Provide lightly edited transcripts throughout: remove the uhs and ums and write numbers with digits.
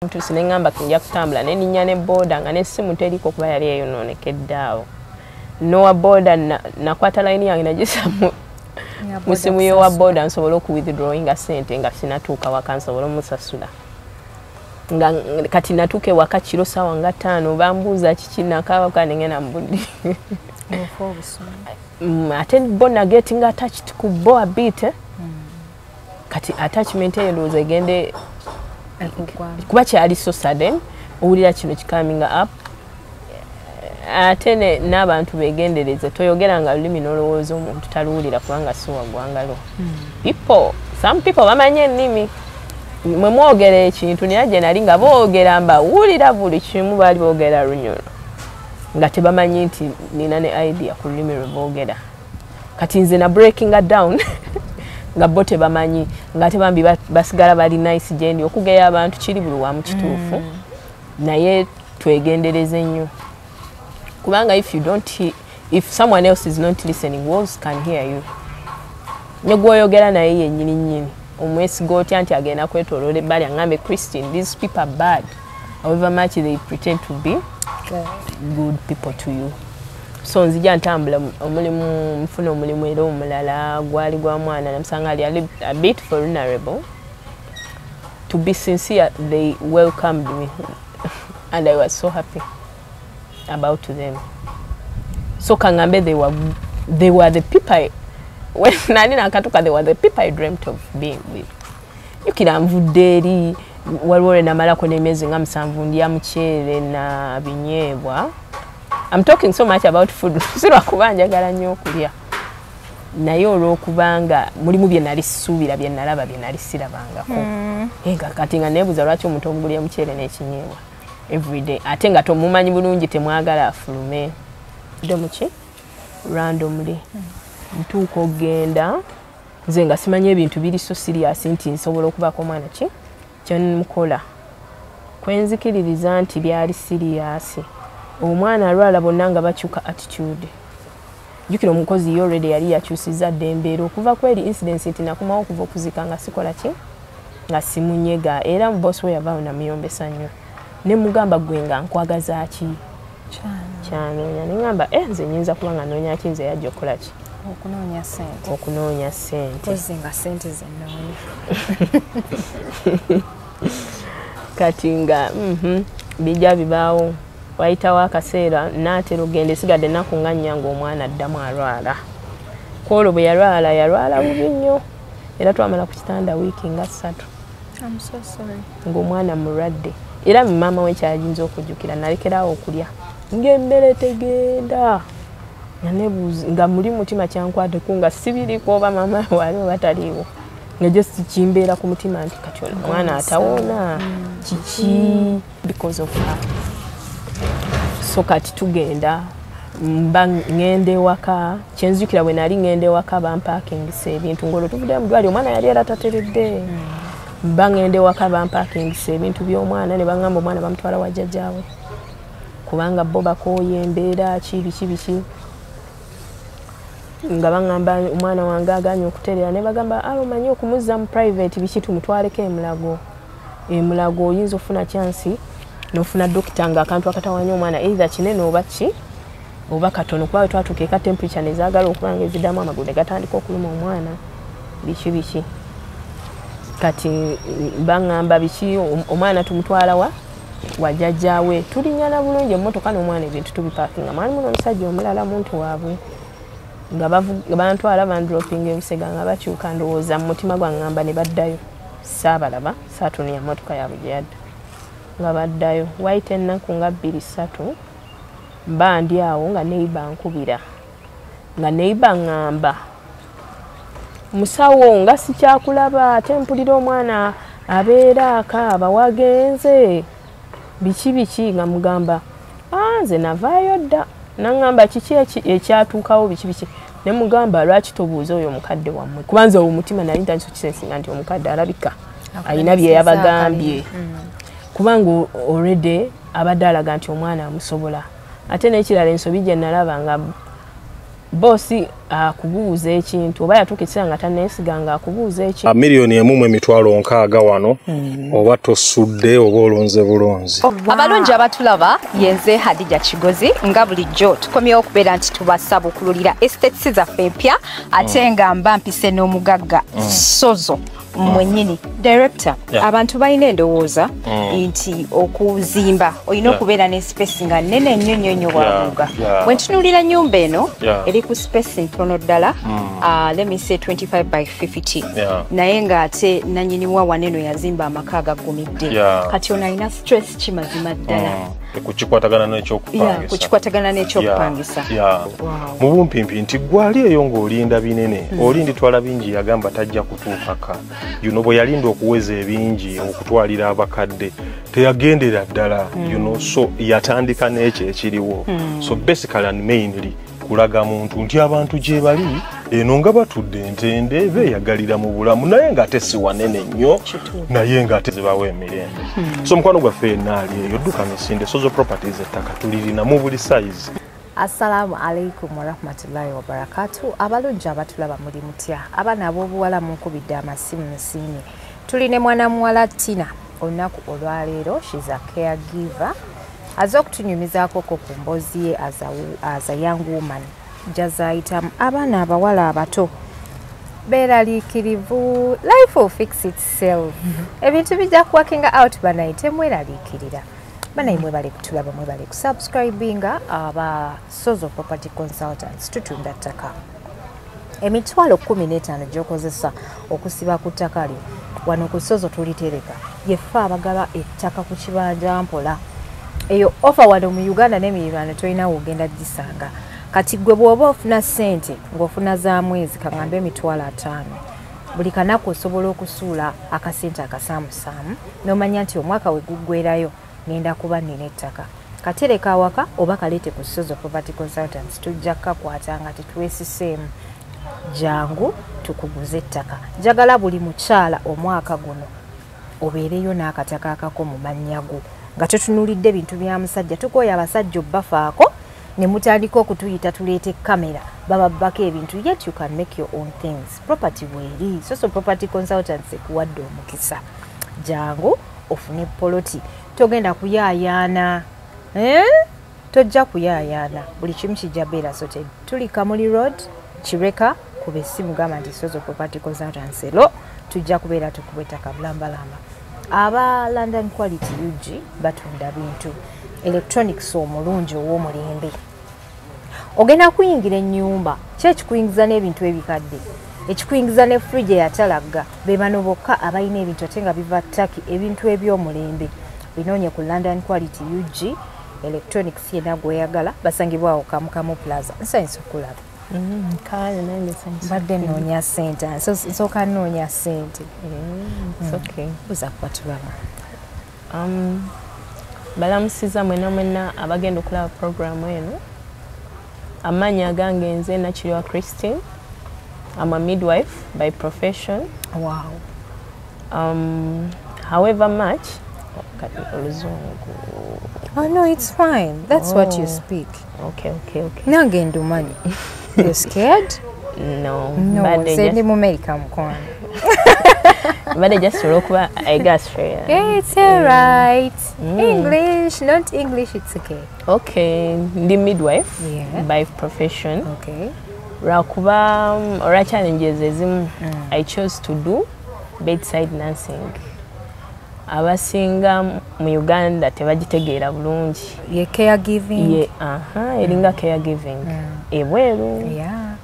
Mtu sinengamba kinja kutambula neninya ne boda nga nesimu teriko kuba yali eyononekedde awo. Nowa boda nakwata line yange nagisamu musimu yo wa boda nsobola ku withdrawinga sente nga sinatuuka waka nsobola musasula. Nga kati natuke waka kiro sawa nga 5 bambuza kiki nakawa kanengena mbudi. Ate bona getting attached ku bo a bit. Kati attachment eyo ndoza egende kuba kyali so sudden owulira kino kikaminga up ate n'abantu begendereze toyogeranga lulimi n'olowooza omuntu taluwulira kubanga si wagwangalo. Some people bamanye ennimi mwe mwogera ekintu naye gye nali nga boogera mbawulira buli kimu baali boogera lunyolo nga tebamanyi nti nina ne idea ku lulimi lwe boogera. Kati nze na breakinga down nga bo tebamanyi nga tebambi basigala bali nice jendi okugeya abantu kiri buli wamu kituufu naye twegendereze nnyo kubanga if someone else is not listening, wolves can hear you. Ne gwoyogera naye yennyini nnyini omwesiga otya nti agenda kwetoloola ebbali aŋŋambe Christine, these people are bad however much they pretend to be good people to you. So nzija ntambula omulimu mfuna omulimu era omulala gwali gwa mwana namusanga ali a bit vulnerable. To be sincere, they welcomed me and I was so happy about them. So kangambe they were the people when nani nakatuka they were the people I dreamt of being with. Yukira nvudde eri waliwo namalako n'emyezi nga 7 ndya muceere na binyeebwa. I'm talking so much about food. Sirwa kubanjagala nnyo okulya. Naye olw'okubanga mulimu bye nali ssuubira bye nalaba bye nali sirabangako. Nga kati nga neebuuza lwaki omuntu omugulya muceere n'ekinyeebwa everyday ate nga tomumanyi bulungi temwagala afulume. Domuki randomly. Ntuuka ogenda nze nga simanyi ebintu biri so serious nti nsobola okubaako omwana ki kyemukola. Kwenzikiririza nti byali serious. Omwana alwala bonna nga bakyuka attitude. Jukira omukozi already yali yakyusizza ddembeera okuva kweri incident nti nakumawo okuva okuzika nga sikola ki nga simunyega era boss we yavaawo namuyombesa nnyo ne mugamba gwe nga nkwagaza ki kyanoonya nengamba nze nyinza kuba nga noonya ki nze yajja okukola ki okunoonya sente nga sente zenoonya kati nga bijja bibaawo wayitawo akaseera naatera ogenda esigadde ennaku nga nnya ng'omwana addamu alwala. Kwolwo bwe yalwala bubi nnyo era twamala ku kitanda wiiki nga 3. I'm so sorry. Ng'omwana mulwadde era maama we kyayinza okujjukira nalekeraawo okulya ng'emmere tegenda nga muli mutima kyankwateko nga sibiriko oba maama wali oba taliiwo nga just kimbeera ku mutima nti kati omwana atawona kiki because of her. So kati tugenda mba ngende ewaka kyenzukira bwe nali ngende ewaka bampakingisa ebintu ngolo tuvudde mu ddwaliro omwana yali era tateredde mba ngende ewaka bampakingisa ebintu by'omwana ne baŋŋamba omwana bamutwala wa jjajjaawe kubanga bo bakooye embeera biki nga baŋŋamba omwana wange aganye okuterera ne bagamba omanyi okumuzza mu private biki tumutwaleko emulago oyinza ofuna chansi nofuna dokita nga akantu akatawanya omwana either kinene oba katono kuba twatuuka ka temperature nezaagala okuba nga eziddamu amagulu ne gatandika okuluma omwana biki kati baŋŋamba biki omwana tumutwala wa jjajjaawe tulinnyana bulungi emmotoka n'omwana ebintu tubipaakinga mwalimu n'omusajja omulala muntu waabwe nga bantwala bandropinga ebusega nga bakyuka ndowooza mu mutima gwaŋŋamba ne baddayo saabalaba saatunia mmotoka yaabwe gye yadda nga baddayo wayita ennaku nga 2-3 mba ndi awo nga neiba nkubira nga neiba ŋŋamba musawo nga sikyakulaba ate mpulira omwana abeera akaaba wagenze biki nga mugamba nze navaayo dda naŋŋamba kiki ekyatuukawo biki ne mugamba lwaki tobuuza oyo omukadde wammwe kubanza omutima nali ntandika kisensinga nti omukadde alabika alina bye yabagambye kubanga already abadde alaga nti omwana amusobola ate n'ekirala ensobi gye nalaba nga boosi akubuuza ekintu oba yatuukisira nga tanneesiga nga akubuuza ekintu miliyoni emu mu emitwalo nkaaga wano oba tosudde oba olonze bulonzi. Abalungi abatulaba yenze Hadija Kigozi nga bulijjo tukomyewo okubeera nti tubasabukululira estates zaffe empya ate nga mba mpise n'omugagga Sozo mwennyini director. Abantu balina endowooza nti okuzimba olina okubeera ne space nga nnene nnyo nnyo wabuga. Bwe ntunuulira nnyumba eno eri ku space ntono ddala let me say 25 by 50 naye ng'ate nannyiniwa waneno yazimba amaka agagumidde kati ono alina stress kimazima ddala kukikwatagana n'ekyokupangisa. Kukikwatagana n'ekyokupangisa. Mu bumpimpi nti gwali eyo ng'olinda binene olinditwala bingi yagamba tajja kutuukaka. You know, bwe yalinda okuweza ebingi okutwalira abakadde teyagendera ddala so yatandika n'ekyo ekiriwo. So basically and mainly kulaga muntu nti abantu gye bali eno nga batudde entende beeyagalira mu bulamu naye ng'ate si wanene nnyo naye ng'ate zibawo emirembe. So mukwano gwaffe enaali eyo dduka Misinde Sozo Properties ettaka tulirina mu buli size. Assalamu alaikum warahmatullahi wabarakatuh. Abalungi abatulaba muli mutya abaana ab'obuwala munkubidde amasimu nsiimye. Tuline mwana muwala Tina olunaku olwaleero, she's a caregiver aza okutunyumizaako ku mboozi ye as a young woman jazayitamu abaana abawala abato beeraliikirivu. Life will fix itself. Ebintu bijja kuwakinga out banayi temweraliikirira. Banayi mwebale kutulaba mwebale kusubscribinga aba Sozo Property Consultants tutunda ttaka. Emitwalo 15 gy'okozesa okusiba ku ttaka lyo wano ku Sozo tulitereka yeffe abagaba ettaka ku kibanja mpola. Eyo offer wano mu Uganda n'emiriraano tolina wogenda gisanga. Kati gwe bw'oba ofuna ssente ng'ofuna za mwezi kaŋŋambe emitwalo 5 buli kanaku osobola okusuula akasente akasaamusaamu n'omanya nti omwaka we guggwerayo ngenda kuba nnina ettaka. Katereka awaka oba kaleete ku Sozo Property Consultants tujja kukakwata nga tetuweesiseemu. Jangu tukuguze ettaka. Njagala buli mukyala omwaka guno obeereyo n'akataka akako mu mannya go nga tutunuulidde ebintu bya musajja. Tukooya abasajja obbafaako ne mutandika okutuyita tuleete kamera bababbako ebintu. Yet you can make your own things. Property bweri. Sozo Property Consultants ekuwadde omukisa. Jangu ofune poloti. Togenda kuyaayaana. Tojja kuyaayaana. Buli kimu kijja beera sorted. Tuli Kamuli Road, Kireka, kuba essimu gamba nti Sozo Property Consultants elo tujja kubeera tukuba ettaka bulambalamba. Aba London Quality UG batunda bintu. Electronics omulungi ow'omulembe. Ogenda kuyingira ennyumba ki ekikuyingiza n'ebintu ebikadde. Ekikuyingiza ne fridge eyatalagga be bano bokka abalina ebintu ate nga biva Turkey ebintu eby'omulembe. Binoonye ku London Quality UG Electronics yenna gweyagala basangibwa awo Kamukamu Plaza. Nsanyusa okulaba. Kale nange nsanyusa. Mbadde nnoonya ssente. Nsooka nnoonya ssente. Okay. Buza kubatulaba. Balamusiza mwena abagenda okulaba programu eno. Amannya agange nze Nakiriwa Christine. I'm a midwife by profession. Wow. However much oh no, it's fine. That's what you speak. Okay. Nange ndumanyi. You're scared? No. Send him America mkwano. But I just look I guess yeah, it's alright. English, not English, it's okay. Okay, the midwife by profession. Okay. Rakuba or challenges I chose to do bedside nursing. Abasinga mu Uganda tebagitegeera bulungi. Ye caregiving. Eringa caregiving. Ebweru. Yeah.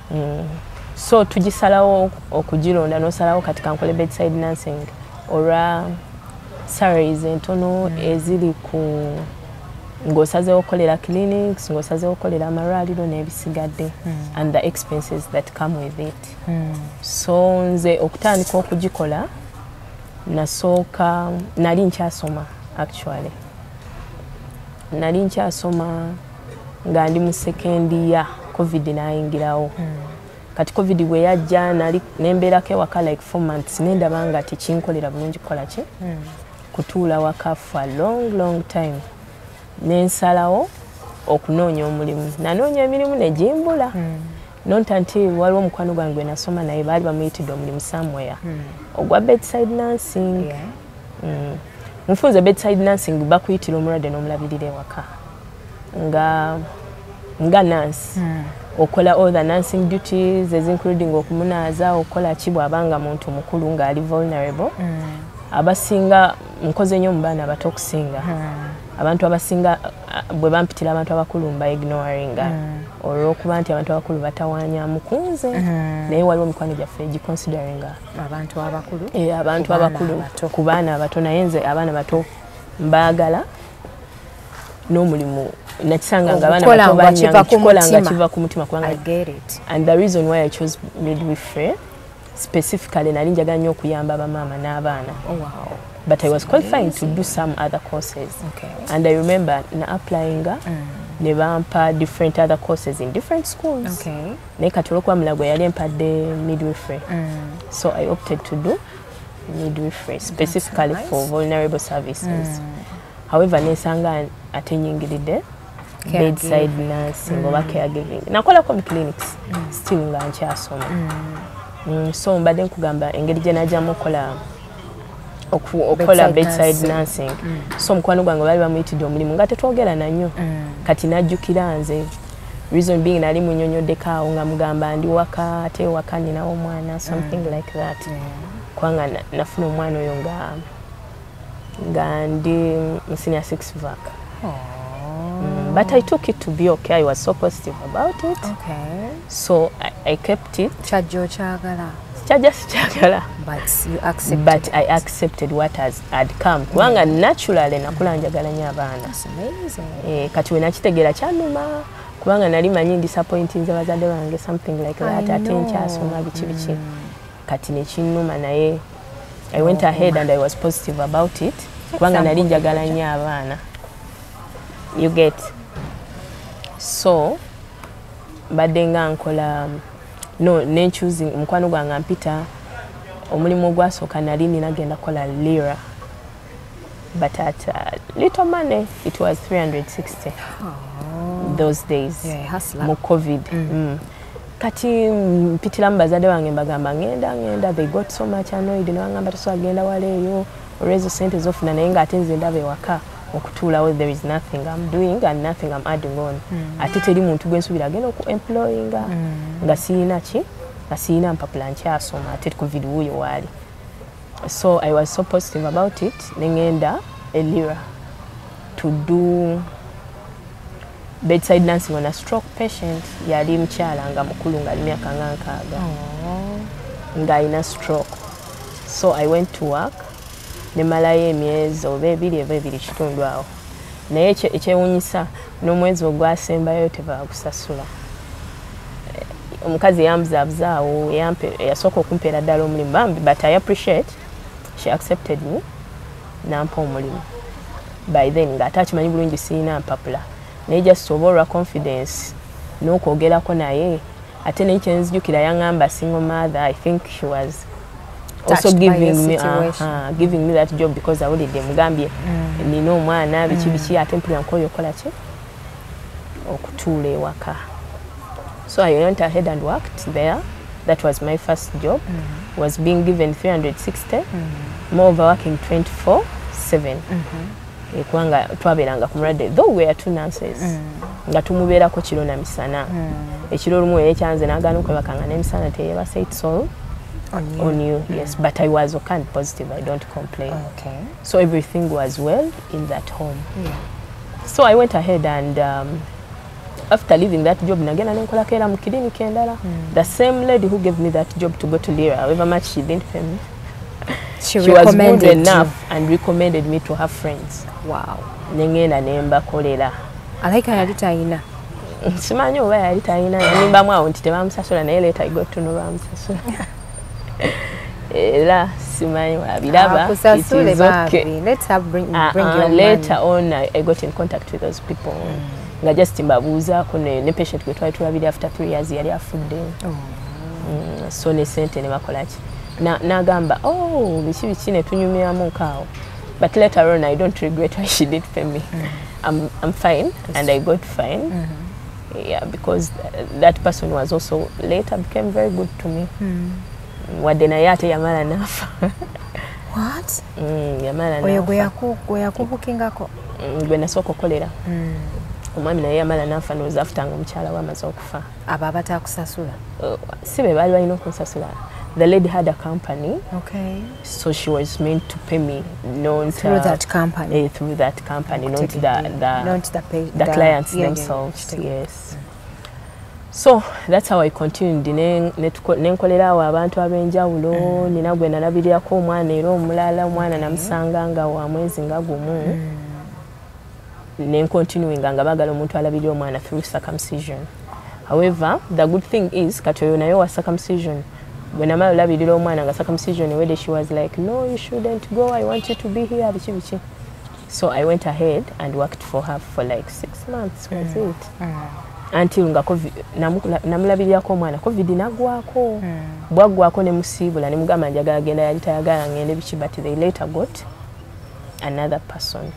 So tugisalawo okugironda nosalawo kati kankole bedside nursing ora salaries entono eziri ku ng'osazeewo okukolera clinics, ng'osazeewo okukolera amalwaliro n'ebisigadde and the expenses that come with it. So nze okutandika okugikola nasooka nali nkyasoma actually. Nali nkyasoma nga ndi mu second year COVID nayingirawo. Kati COVID bwe yajja nali nembeerako ewaka like 4 months nendaba nga tekinkolera bulungi kukola ki kutuula waka for a long time. Nensalawo okunoonya omulimu. Nanoonya emirimu ne gimbula. not until waliwo omukwano gwange gwe nasoma naye baali bamuyitidde omulimu somewhere ogwa bedside nursing. Nfunze bedside nursing bakuyitira omulwadde n'omulabirira ewaka nga nurse. Okola all the nursing duties as including okumunaaza okola ki bw'abanga muntu mukulu ng'ali vulnerable. Abasinga nkoze nnyo mu baana abato okusinga. Abantu abasinga bwe bampitira abantu abakulu mba ignoringa olw'okuba nti abantu abakulu batawaanya mukunze naye waliwo mikwano gyaffe giconsideringa abantu abakulu abantu abakulu ku baana abato naye nze abaana bato mbaagala n'omulimu nakisanga nga abaana bato banyakikola nga kiva ku mutima kubanga and the reason why I chose midwifery specifically nali njagala nnyo okuyamba bamaama n'abaana. But I was qualified to do some other courses. And I remember applying ne bampa different other courses in different schools. Ne katolokwa mulago yali empadde midwifery. So I opted to do midwifery specifically for vulnerable services. However, nesanga atenyingiridde bedside nursing oba caregiving. Nakola ko mu clinics still nga nkyasoma. So mbadde nkugamba engeri gye najjamu okola bedside nursing. So mukwano gwange bali bamuyitidde omulimu nga tetwogera nanyo kati najjukira nze reason being nali munyonyoddeko awo nga mugamba ndi waka ate waka ninawo omwana something like that. Kubanga nafuna omwana oyo nga ndi senior 6 vac. But I took it to be okay. I was so positive about it. So I kept it. But you accepted. But I accepted what had come. Kubanga naturally nakula njagala nnyo abaana. That's amazing. Kati we nakitegera kyanuma kubanga nali manyi disappointing abazadde bange something like that. Ate nkyasoma biki. Kati ne kinuma naye I went ahead and I was positive about it. Kubanga nali njagala nnyo abaana. You get. So badde nga nkola choosing mukwano gwange mpita omulimu ogwasooka nali ninagenda kola lira but at little money it was 360 those days mu COVID. Kati mpitira mu bazadde bange mbagamba ngenda they got so much annoyed nebagamba tosagenda waleeyo olwezo sente zofuna naye ngaate nze ndaba ewaka okutuulawo there is nothing I'm doing and nothing I'm adding on. Ate teri muntu gwensubira agenda okuemployinga nga siyina ki nga siyina mpapula nkyasoma ate COVID wuuyo waali. So I was so positive about it nengenda elira to do bedside nursing on a stroke patient. Yali mkyala nga mukulu nga ali myaka nga 6 nga alina stroke. So I went to work nemalayo emyezi oba ebiri kitundu awo naye ekyewuunyisa n'omwezi ogwasembayo tebagusasula. Omukazi yambuzabuzaawo yasooka okumpeera ddala omulimu bambi but I appreciate she accepted me nampa omulimu. By then ng'ate akimanyi bulungi siyina mpapula naye just oba olwa confidence n'okwogerako naye ate naye kyenzijukira yaŋŋamba single mother. I think she was also giving me that job because I already mugambye nina omwana biki ate mpulira nkoyo okola ki okutuula ewaka. So I went ahead and worked there. That was my first job. Was being given 360 moreover working 24/7. Kubanga twabeeranga ku mulwadde though we are 2 nurses nga tumubeerako kiro na misana. Ekiro lumu ekyanze n'agaana okwebakanga n'emisana teyebasa it's all on you. Yes, but I was okay and positive. I don't complain. So everything was well in that home. So I went ahead and after leaving that job nagenda nenkola kera mu clinic endala. The same lady who gave me that job to go to Lira, however much she didn't pay me, she was good enough and recommended me to her friends. Wow. Nengenda nemba kolera. Alaika yali tayina. Simanyi oba yali tayina nimbamu awo nti tebamusasula naye later I got to know bamusasula. Era simanyi wabiraba. It is okay. Let's have bring your later on I got in contact with those people. Nga just mbabuuzaako ne patient gwe twali tulabira after 3 years yali afudde. So ne sente ne bakolaki n'agamba biki ne tunyumiramu nkaawo. But later on I don't regret why she did pay me. I'm fine and I got fine. Yeah, because that person was also later became very good to me. Wadde naye ate yamala nafa. What? Yamala nafa. Oyo gwe yakubukingako? Gwe nasooka okukolera. Omwami naye yamala nafa ndowooza afutanga omukyala we amaze okufa. Abo abataakusasula? Si be baali balina okunsasula. The lady had a company. Okay. So she was meant to pay me, not through that company. Through that company, not the clients themselves. Yes. So that's how I continued. Nenkolera awo abantu ab'enjawulo, nina gwe nalabirirako omwana era omulala omwana namusanga nga wa mwezi nga gumu. Continuing nga bagala omuntu alabirira omwana through circumcision. However, the good thing is kati oyo naye wa circumcision. When I labirira omwana nga circumcision ewedde, she was like, no, you shouldn't go, I want you to be here. So I went ahead and worked for her for like 6 months, was it? Until nga namulabirirako omwana covid nagwako. Bwagwako ne musiibula ne mugamba njagala genda, yali tayagala ngende biki, but they later got another person.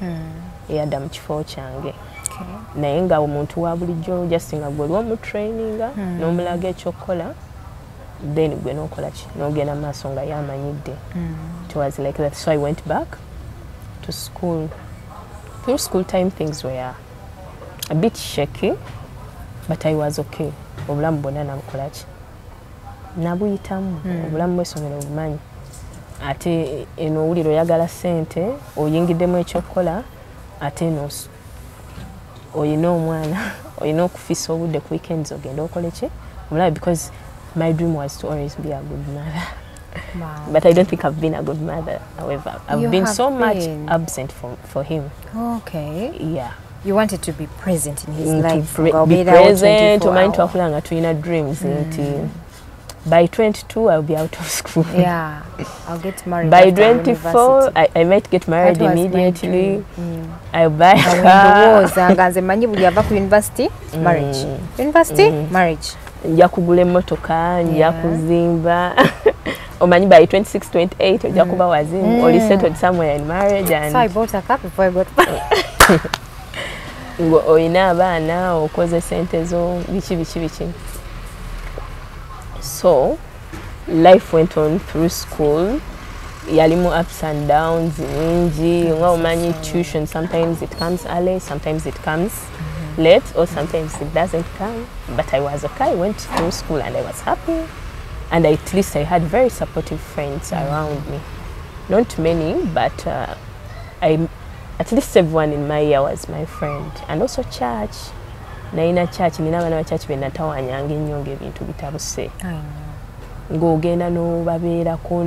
Eyadda mu kifo kyange. Naye nga omuntu wa bulijjo just nga gwe oli omutraininga n'omulaga ekyokukola, then gwe n'okola ki n'ogenda maaso nga yamanyidde. It was like that. So I went back to school. Through school time things were a bit shaky, but I was okay. Obulamu bwonna nabukola ki nabuyitamu. Obulamu bw'essomero obumanyi. Ate eno owulira oyagala ssente, oyingiddemu ekyokukola, ate no oyina omwana, oyina okufisa obudde ku weekends ogenda okole ki omulala, because my dream was to always be a good mother. Wow. But I don't think I've been a good mother. However, I've been so much absent for him. Okay. Yeah. You wanted to be present in his life. Be present. To mind to akulanga to inner dreams. By 22, I'll be out of school. Yeah. I'll get married. By 24, I might get married immediately. I'll buy a car. University, marriage. University, marriage. Nja kugula emmotoka, nja kuzimba. Omanyi by 26, 28, ojja kuba wazimu. Or settled somewhere in marriage. And so I bought a car before I got married. Oyina abaana, okoze sente zo, biki. So, life went on through school. Yalimu ups and downs, nyingi. Nga omanyi tuition, sometimes it comes early, sometimes it comes late, or sometimes it doesn't come. But I was okay. I went through school and I was happy. And at least I had very supportive friends around me. Not many, but at least everyone in my year was my friend. And also church. Naina church, nina bana church benatawanyanga ennyo ng'ebintu bitabuse. Ng'ogenda n'obabeerako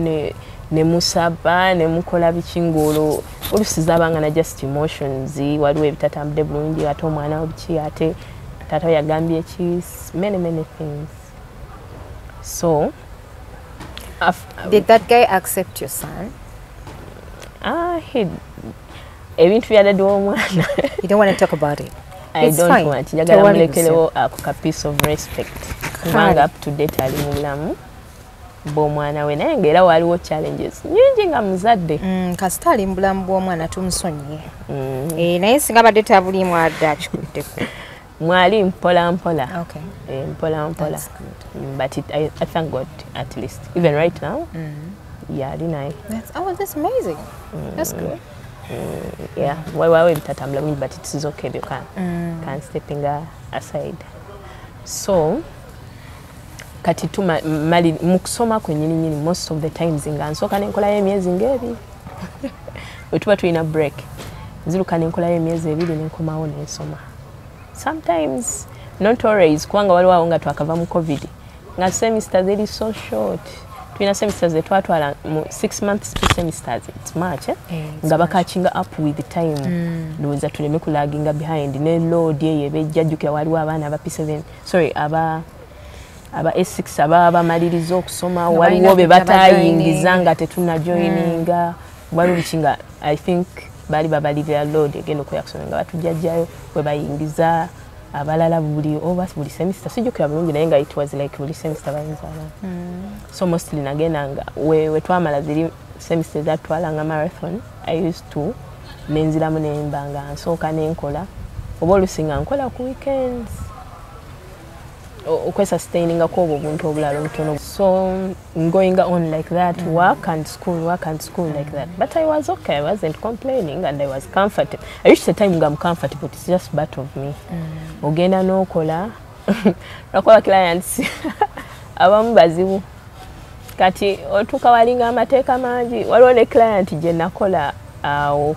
ne musaba ne mukola biki ng'olwo olusiza abanga na just emotions, waliwo ebitatambudde bulungi, ate omwana biki, ate taata yagambye ki, many things. So did that guy accept your son? Ebintu byadaddewo omwana. You don't want to talk about it? I don't want. Njagala mulekerewo ako piece of respect. Kubanga up to date ali mu bulamu bw'omwana we, naye ng'era waliwo challenges nyingi nga muzadde. Kasita ali mu bulamu bw'omwana tumusonyiye. Naye singa badde tabulimu adda akikuddeko. Mwali mpola. Okay. Mpola. But I thank God at least. Even right now. Yeah, didn't that's amazing. That's good. Yeah, why bitatambula, but it is okay. You can stepping aside. So kati mali mukusoma kwennyini most of the times nga nsooka nenkolayo emyezi ng'ebiri. Bwe tuba tulina break nziruka nenkolayo emyezi 2 nenkomawo nensoma. Sometimes, not always, kubanga waliwo awo nga twakava mu COVID nga semesters ziri so short. Tulina semesters zetwatwala mu 6 months to semesters. It's much, nga bakachinga up with the time. Ndowooza tuleme kulaginga behind ne load eyo ebejjajjukira waliwo abaana aba P7, sorry, aba S6 abamaliriza okusoma, waliwo be batayingiza nga tetuna joininga, waliwo bikinga I think bali babalirira load egenda okuya kusoma nga batujjajjayo bwe bayingiza abalala buli semester. Sijjukira bulungi naye nga it was like buli semester bayinza abaana. So mostly nagenda nga we twamala ziri semester zatwalanga marathon, I used to nenziramu nembanga nsooka nenkola oba olusinga nkola ku weekends. okwesustaininga kw'obwo obuntu obulala obutono. So going on like that, work and school like that. But I was okay. I wasn't complaining and I was comfortable. I reached the time I'm comfortable. It's just part of me. Ogenda n'okola nakola clients abamu bazibu. Kati otuuka walinga amateeka mangi. Waliwo ne client gye nakola awo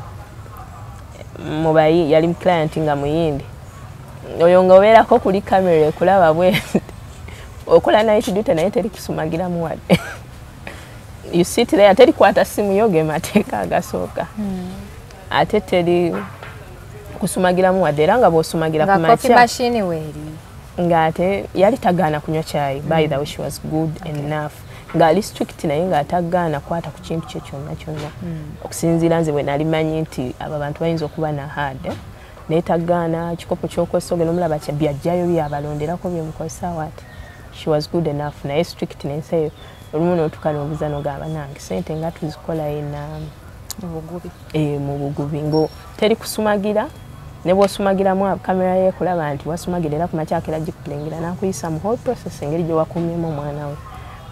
mubayi yali client nga muyindi. Oyo ng'obeerako kuli kamera ekulaba bwezi okola night duty naye teri kusumagiramu wadde. You sit there teri kwata simu yo ge mateeka agasooka. Ate teri kusumagiramu wadde era nga bw'osumagira ku makya. Nga coffee machine weeri. Ng'ate yali tagaana kunywa chai. By the way, she was good enough. Ng'ali strict naye ng'atagaana kwata ku kintu kye kyonna. Okusinziira nze bwe nali manyi nti abo abantu bayinza okuba na hard. Netagana kikopo ky'okwesooga n'omulaba byajjayo byabalonderako byemukozesa wati. She was good enough naye strict nenseyo olumu n'otukalongoza n'ogamba nange sente nga tuzikola mu bugubi ngo teri kusumagira ne bw'osumagiramu kamera yeekulaba nti wasumagira era ku makyakera gikulengira n'akuyisa mu whole process engeri gye wakumyemu omwana we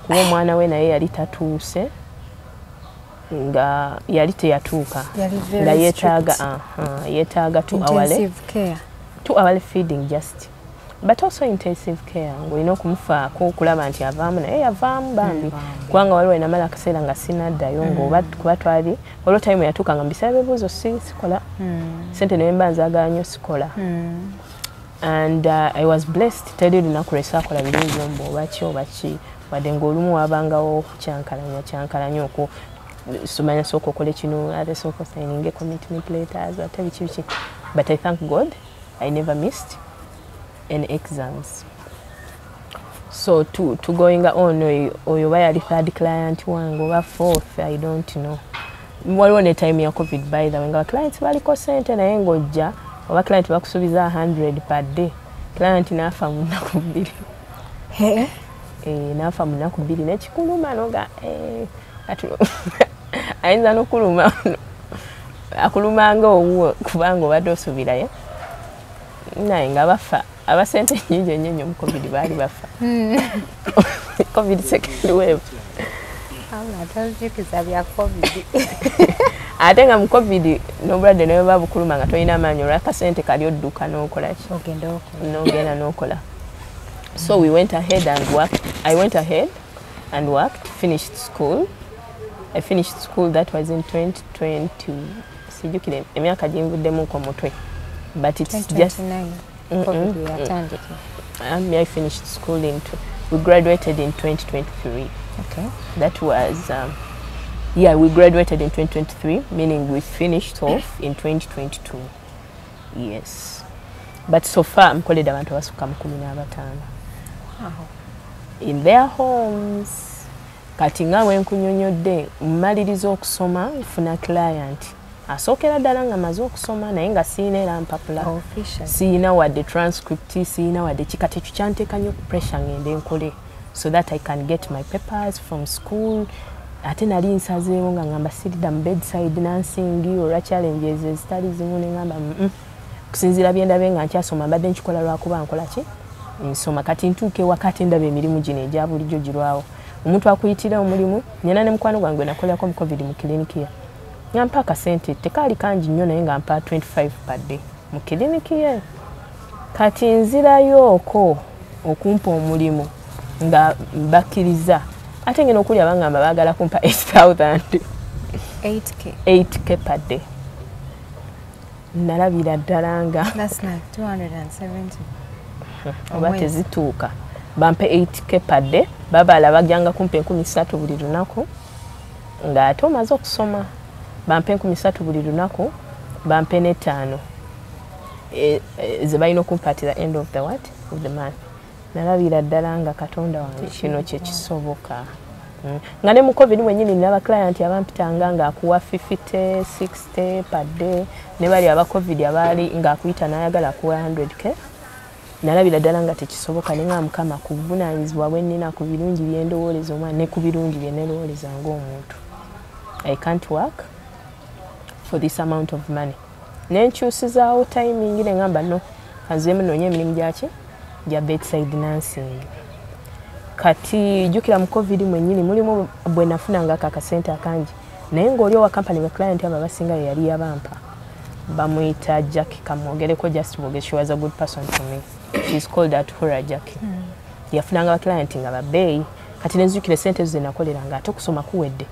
kuba omwana we naye yali tatuuse nga yali teyatuuka nga yeetaaga 2 hour feeding just but also intensive care ng'olina okumufaako okulaba nti avaamu naye yavaamu bambi kubanga waliwo enamala akaseera nga sinaddayo ng'oba kuba twali olwo time yatuuka nga mbisaba ebibuuzo sikola sente naye mba nzaagala nnyo sikola and I was blessed teri lunaku lwesaakola birungi oba ki wadde ng'olumu wabangawo kyankalanya okwo sumanya soko kole kino ate soko signing commitment letters ate bichi but I thank God I never missed any exams. So to going on oyo bayali third client wangu oba fourth I don't know. Waliwo ne time ya COVID by the way nga clients baliko sente naye ngojja oba client bakusubiza 100 per day client nafa mu nnaku 2. Nafa mu nnaku 2 nekikuluma noga ayinza n'okuluma akulumanga owuwo kubanga obadde osubirayo naye nga bafa abasente nnyingi ennyo mu COVID baali bafa. COVID second wave. Atazikiza bya COVID. Ate nga mu COVID n'obulwadde naye babukuluma nga tolina amaanyi olw'akasente kali odduka n'okola ki n'ogenda n'okola. So we went ahead and worked. I went ahead and worked, finished school. I finished school, that was in 2020. Sijukire emyaka jinvuddemu ku mutwe. But it's 2029. I finished school we graduated in 2023. Okay. That was we graduated in 2023, meaning we finished off in 2022. Yes. But so far I'm called abantu basuka 15. In their homes. Kati nga wenkunyonyodde mmaliriza okusoma nfuna client asookera ddala nga maze okusoma naye nga siina era mpapula siina wadde transcript siina wadde kikati ekyo kyanteeka nnyo pressure ngende nkole so that I can get my papers from school. Ate nali nsazeewo nga ngamba sirida mu bedside nansingi olwa challenges ezitali zimu ne ngamba okusinziira byendabe nga nkyasoma mbadde nkikola lwakuba nkola ki nsoma kati ntuuke wakati ndaba emirimu gino egya bulijjo girwawo omuntu akuyitira omulimu nyina ne mukwano gwange nakolako mu COVID mu kiliniki ya ngampa akasente tekaali kangi nnyo naye nga mpa 25 per day mu kiliniki ye kati nzirayo oko okumpa omulimu nga bakkiriza ate ngeno okuli abangamba baagala kumpa 8,000 8K per day nalabira ddala nga that's like 270 oba tezituuka bampe 8K per day babala bajjanga kumpe 13 buli lunaku nga ate omaze okusoma bampe 13 buli lunaku bampe ne 5 ze balina okumpa at the end of the month. Nalabira ddala nga Katonda wange kino kye kisoboka nga ne mu COVID mwenyini naba client abampitanga nga akuwa 50, 60 per day ne bali aba COVID abali nga akuyita n'ayagala kuwa 100K. Nalabira ddala nga tekisoboka ne nga Mukama ku buvunaanyizibwa bwe nnina ku birungi bye ndowooza omwana ne ku birungi bye neerowooza ng'omuntu. I can't work for this amount of money. Nenkyusizaawo timing ne ngamba no kanzeemu noonye emirimu ya bedside nursing. Kati jukira mu COVID mwennyini mulimu bwe nafunanga akasente akangi naye ng'oli owa company ba client aba basinga yali yabampa bamuyita Jackie Kamwogereko just Boge. She was a good person to me. She's called Atura Jackie. Yafunanga ba client nga babbeeyi kati nezukire sente ze nakoleranga ate okusoma kuwedde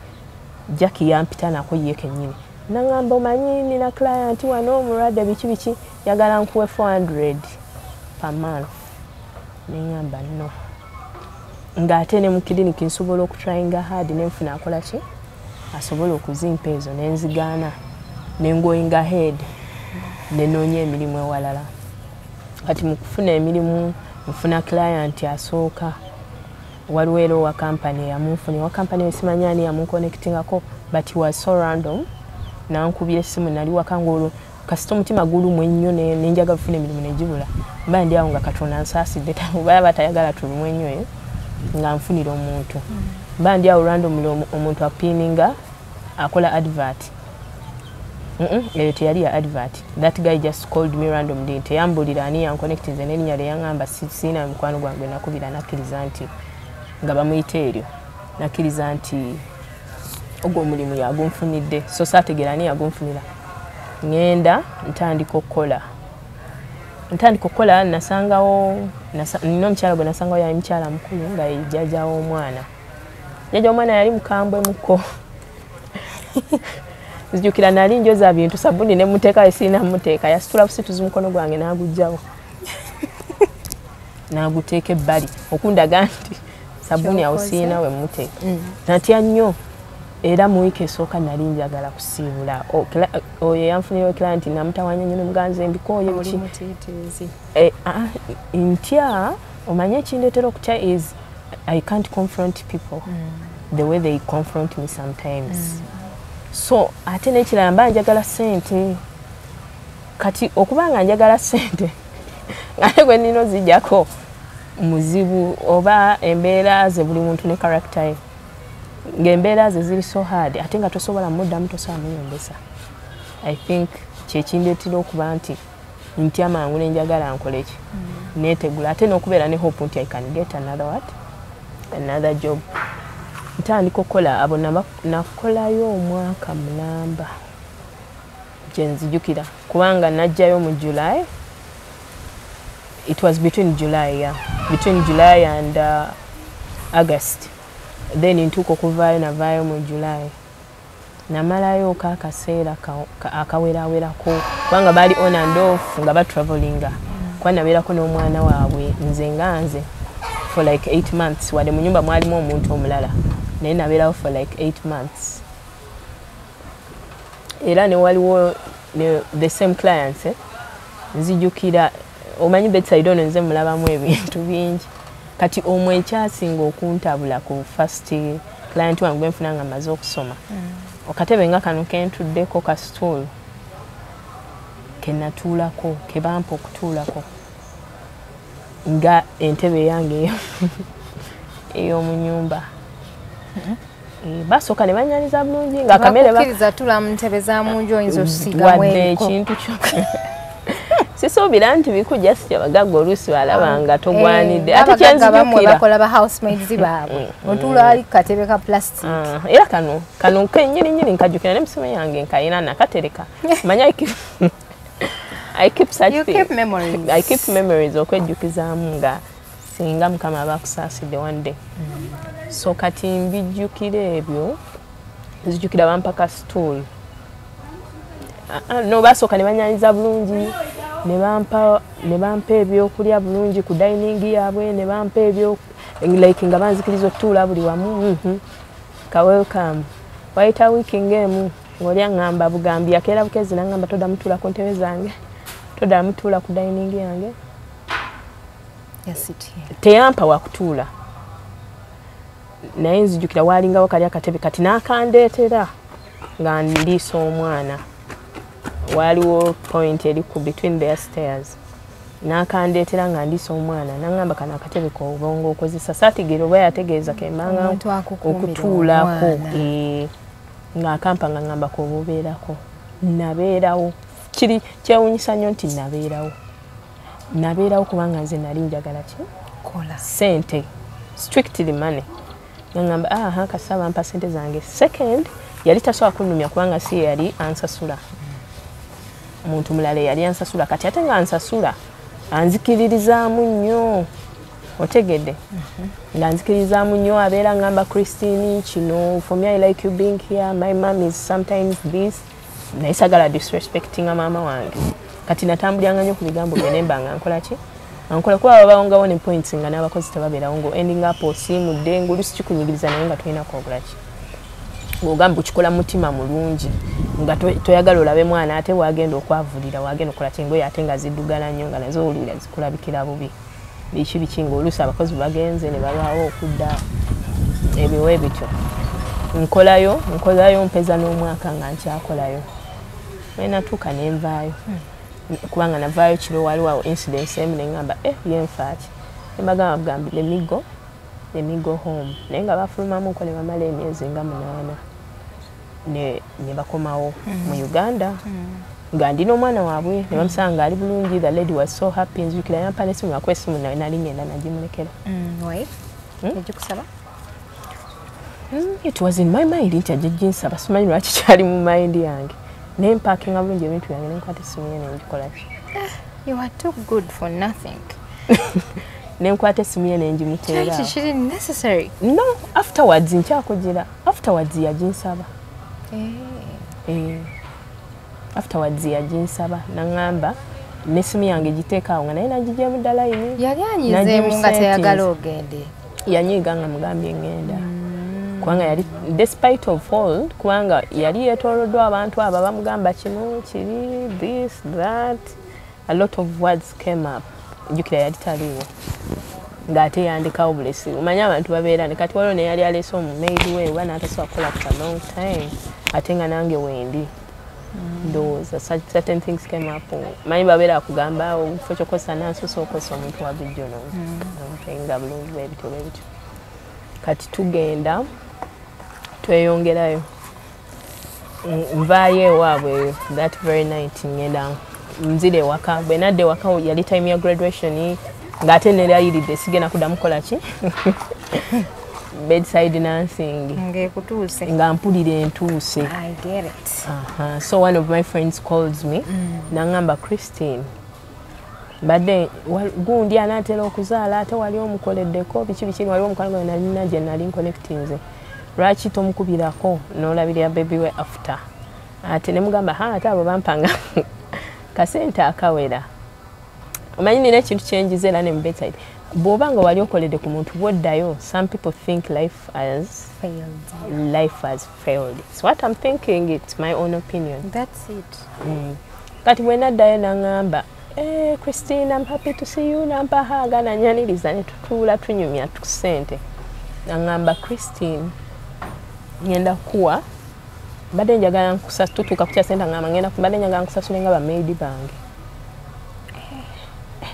Jackie yampita nako ye kennyini nangamba omanyi nina client wano omulwadde biki yagala nkuwe 400 per month nengamba no ng'ate ne mu clinic nsobola okutryinga hard nenfuna akola ki asobola okuzimpa ezo nenzigaana nengoyinga head nenoonya emirimu ewalala kati mu kufuna emirimu nfuna client asooka waliwo era owa company yamunfuna wa company esimanyani yamunconnectingako but he was so random nankubye essimu nali wakangolo kasita omutima gulumu ennyo nenjaga kufuna emirimu negibula mba ndi awo nga Katonda nsaasidde baba batayagala tulumu ennyo nga nfunira omuntu mba ndi awo random omuntu apininga akola advert eyo teyali ya advert. That guy just called me randomly teyambulira ani yanconnecting ze nerinnya lyeyangamba siina mukwano gwange nakubira nakkiriza nti nga bamuyita eryo nakkiriza nti ogwo omulimu yagunfunidde so saategeera ani yagunfunira ngenda ntandika okukola nasangawo nina omukyala gwe nasangawo yali mukyala mukulu nga jjajja w'omwana jjajja w'omwana yali mukambwe muko nzijukira nali njoza bintu sabuni ne muteeka esina muteeka yasitula busituzi mukono gwange n'agujjawo n'aguteeka ebbali okundaga nti sabuni awo siina we muteeka natya nnyo era mu wiiki esooka nali njagala kusiibula oyo yanfunira client namutawanya nnyo n'omuganzi mbikooye biki ntya omanye ekindeetera okutya is I can't confront people the way they confront me sometimes. So ate n'ekirala mba njagala ssente kati okubanga njagala ssente ng'ate gwe nnina ozijjako muzibu oba embeera ze buli muntu ne character ye ng'embeera ze ziri so hard ate nga tosobola muddamu tosobola muyombesa. I think kyekindeetera okuba nti ntya mangu ne njagala nkole ki neetegula ate n'okubeera ne hope nti I can get another job. Ntandika okukola abo nakolayo omwaka mulamba gye nzijukira kubanga najjayo mu July. It was between July and August. Then ntuuka okuvaayo navaayo mu July namalayo akaseera akawerawerako kubanga baali on and off nga batravelinga kuba nabeerako n'omwana waabwe nze nga nze for like 8 months wadde mu nyumba mwalimu omuntu omulala naye nabeerawo for like 8 months era ne waliwo the same clients nzijukira omanyi bedside ono nze mulabamu ebintu bingi kati omwe ekyasinga okuntabula ku first client wange gwe nfuna nga maze okusoma okatebe nga kano kentuddeko ka stool kenatuulako kebampa okutuulako nga entebe yange ey'omu nyumba basooka ne banyaniza bulungi nga kamere bakkiriza tula mu ntebe za mu nju oyinza okusiigamu ebiko ekintu kyokka sisuubira nti bikujja sitya bagagga oluusi balabanga togwanidde ate kyenzijukira bakola ba housemaids baabwe otuula ali katebe ka plastic era kano kennyininyini nkajjukira n'emisomo yange nkayina nakatereka manya I keep such you things. Keep memories. I keep memories okwejjukizaamu nga singa mukama aba akusaasidde one day. So kati mbijjukira ebyo nzijjukira bampa ka stool no basooka ne banyanyiza bulungi ne bampa ebyokulya bulungi ku dining yaabwe ne bampa ebyo like nga banzikiriza otuula buli wamu ka welcome wayita wiiki ng'emu ng'oli aŋŋamba bugambi akeera bukezi naŋŋamba todda mutuula ku ntebe zange todda mutuula ku dining yange teyampa wakutuula naye nzijukira waalingawo kali akatebe kati n'akandeetera nga ndiisa omwana waliwo point eri ku between their stairs n'akandeetera nga ndiisa omwana naŋŋamba kano akatebe kobonga okozesa saatigere oba yategeeza kembanga okutuulako ng'akampa nga ŋŋamba koba obeerako nabeerawo kiri kyewuunyisa nnyo nti nabeerawo nabeerawo kubanga nze nali njagala ki kola sente strictly money ngamba kasaba mpa sente zange. Second yali tasobola kunnumya kubanga si yali ansasula omuntu mulala yali ansasula kati ate nga ansasula anzikiririzaamu nnyo otegedde nga nzikiririzaamu nnyo abeera ngamba Christine kino for me I like you being here my mom is sometimes this naye sagala disrespectinga maama wange kati natambulanga nnyo ku bigambo bye nemba nga nkola ki ankola kuba babawongawo ne points nga n'abakozi tebabeerawo ngo ending up osiimudde ng'oluusi kikunyigiriza naye nga tolina kwogula ki ng'ogamba okikola mutima mulungi nga toyagala olabe mwana ate wagenda okwavulira wagenda okola kingoye ate nga ziddugala nnyo nga nazo owulira zikulabikira bubi biki ng'oluusi abakozi bagenze ne balwawo okudda ebiwe bityo nkolayo mpeza n'omwaka nga nkyakolayo naye natuuka ne nvaayo kubanga navaayo kiro waliwo incidents emu neŋŋamba yenfaaki embagamba bugambi let me go home naye nga bafulumamu nko ne bamala emyezi nga 8 ne bakomawo mu Uganda nga ndina omwana waabwe ne bamusanga ali bulungi. The lady was so happy nzijukira yampa n'essimu yakuwa essimu nawe nali ngenda nagimulekera. Yagikusaba? It was in my mind nti ajja ginsaba simanyi lwaki kyali mu mind yange naye mpaakinga bulungi ebintu byange nenkwata essimu ye nengikola ki. You are too good for nothing. Nenkwata essimu ye nengimuteera. She didn't necessary. No, afterwards nkyakugira. Afterwards yaginsaba. Afterwards yaginsaba naŋŋamba n'essimu yange giteeka awo nga naye nagiggyamu ddala yini. Yali anyizeemu nga teyagala ogende. Yanyiiga nga mugambye ngenda. Kubanga yali despite of all kubanga yali yeetooloddwa abantu abo bamugamba kino kiri this that a lot of words came up. Jjukira yali taliwo ng'ate yandikawo bulesi omanye abantu babeera ne kati waliwo ne yali aleese omumaidi we oba n'atasobola kukola for a long time ate nga nange wendi ndowooza certain things came up manyi babeera akugamba okifo kyokosa nansusa okosa omuntu wa bijjo nomupayinga bulungi bwebityo kati tugenda tweyongerayo nvaayo ewaabwe that very night ngenda nzire ewaka bwe nadda ewaka yali time ya graduation ng'ate nerayiridde sigenda kuddamu kukola ki bedside nursing ng'ekutuuse nga mpulira entuuse. I get it. So one of my friends calls me naŋŋamba Christine badde gundi anaatera okuzaala ate wali omukoleddeko biki wali omukwano gwe nalina gye nali nconnectinze lwaki tomukubirako n'olabirira baby we after ate ne mugamba ate abo bampanga kasente akawera omanyi nina ekintu kyenjiza era ne mu bedside bw'oba nga wali okoledde ku muntu bw'oddayo some people think life has failed. So what I'm thinking, it's my own opinion. That's it. Kati bwe naddayo naŋŋamba Christine, I'm happy to see you nampahaga nanyaniriza ne tutuula tunyumya tusente naŋŋamba Christine ngenda kuwa badde njagala nkusa tutuuka ku kyasente ngamba ngenda badde njagala nkusasule nga bamaidi bange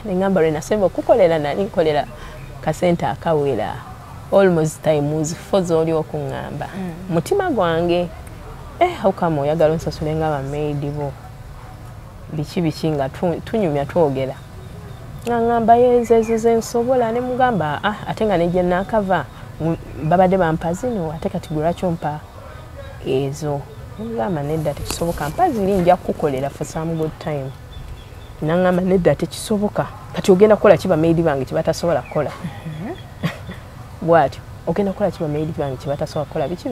neŋŋamba lwe nasemba okukolera nali nkolera kasente akawera almost times 4 z'oli okuŋŋamba mutima gwange hawukama oyagala onsasule nga bamaidi bo biki nga tunyumya twogera naŋŋamba yezezo zensobola ne mugamba ate nga nejje naakava babadde bampa zino ate kati gwe lwaki ompa ezo ngamba nedda tekisoboka mpa ziri nja kukukolera for some good time naŋŋamba nedda tekisoboka kati ogenda kukola kiba maidi bange kibatasobola kukola bwatyo ogenda kukola kiba maidi bange kibatasobola kukola biki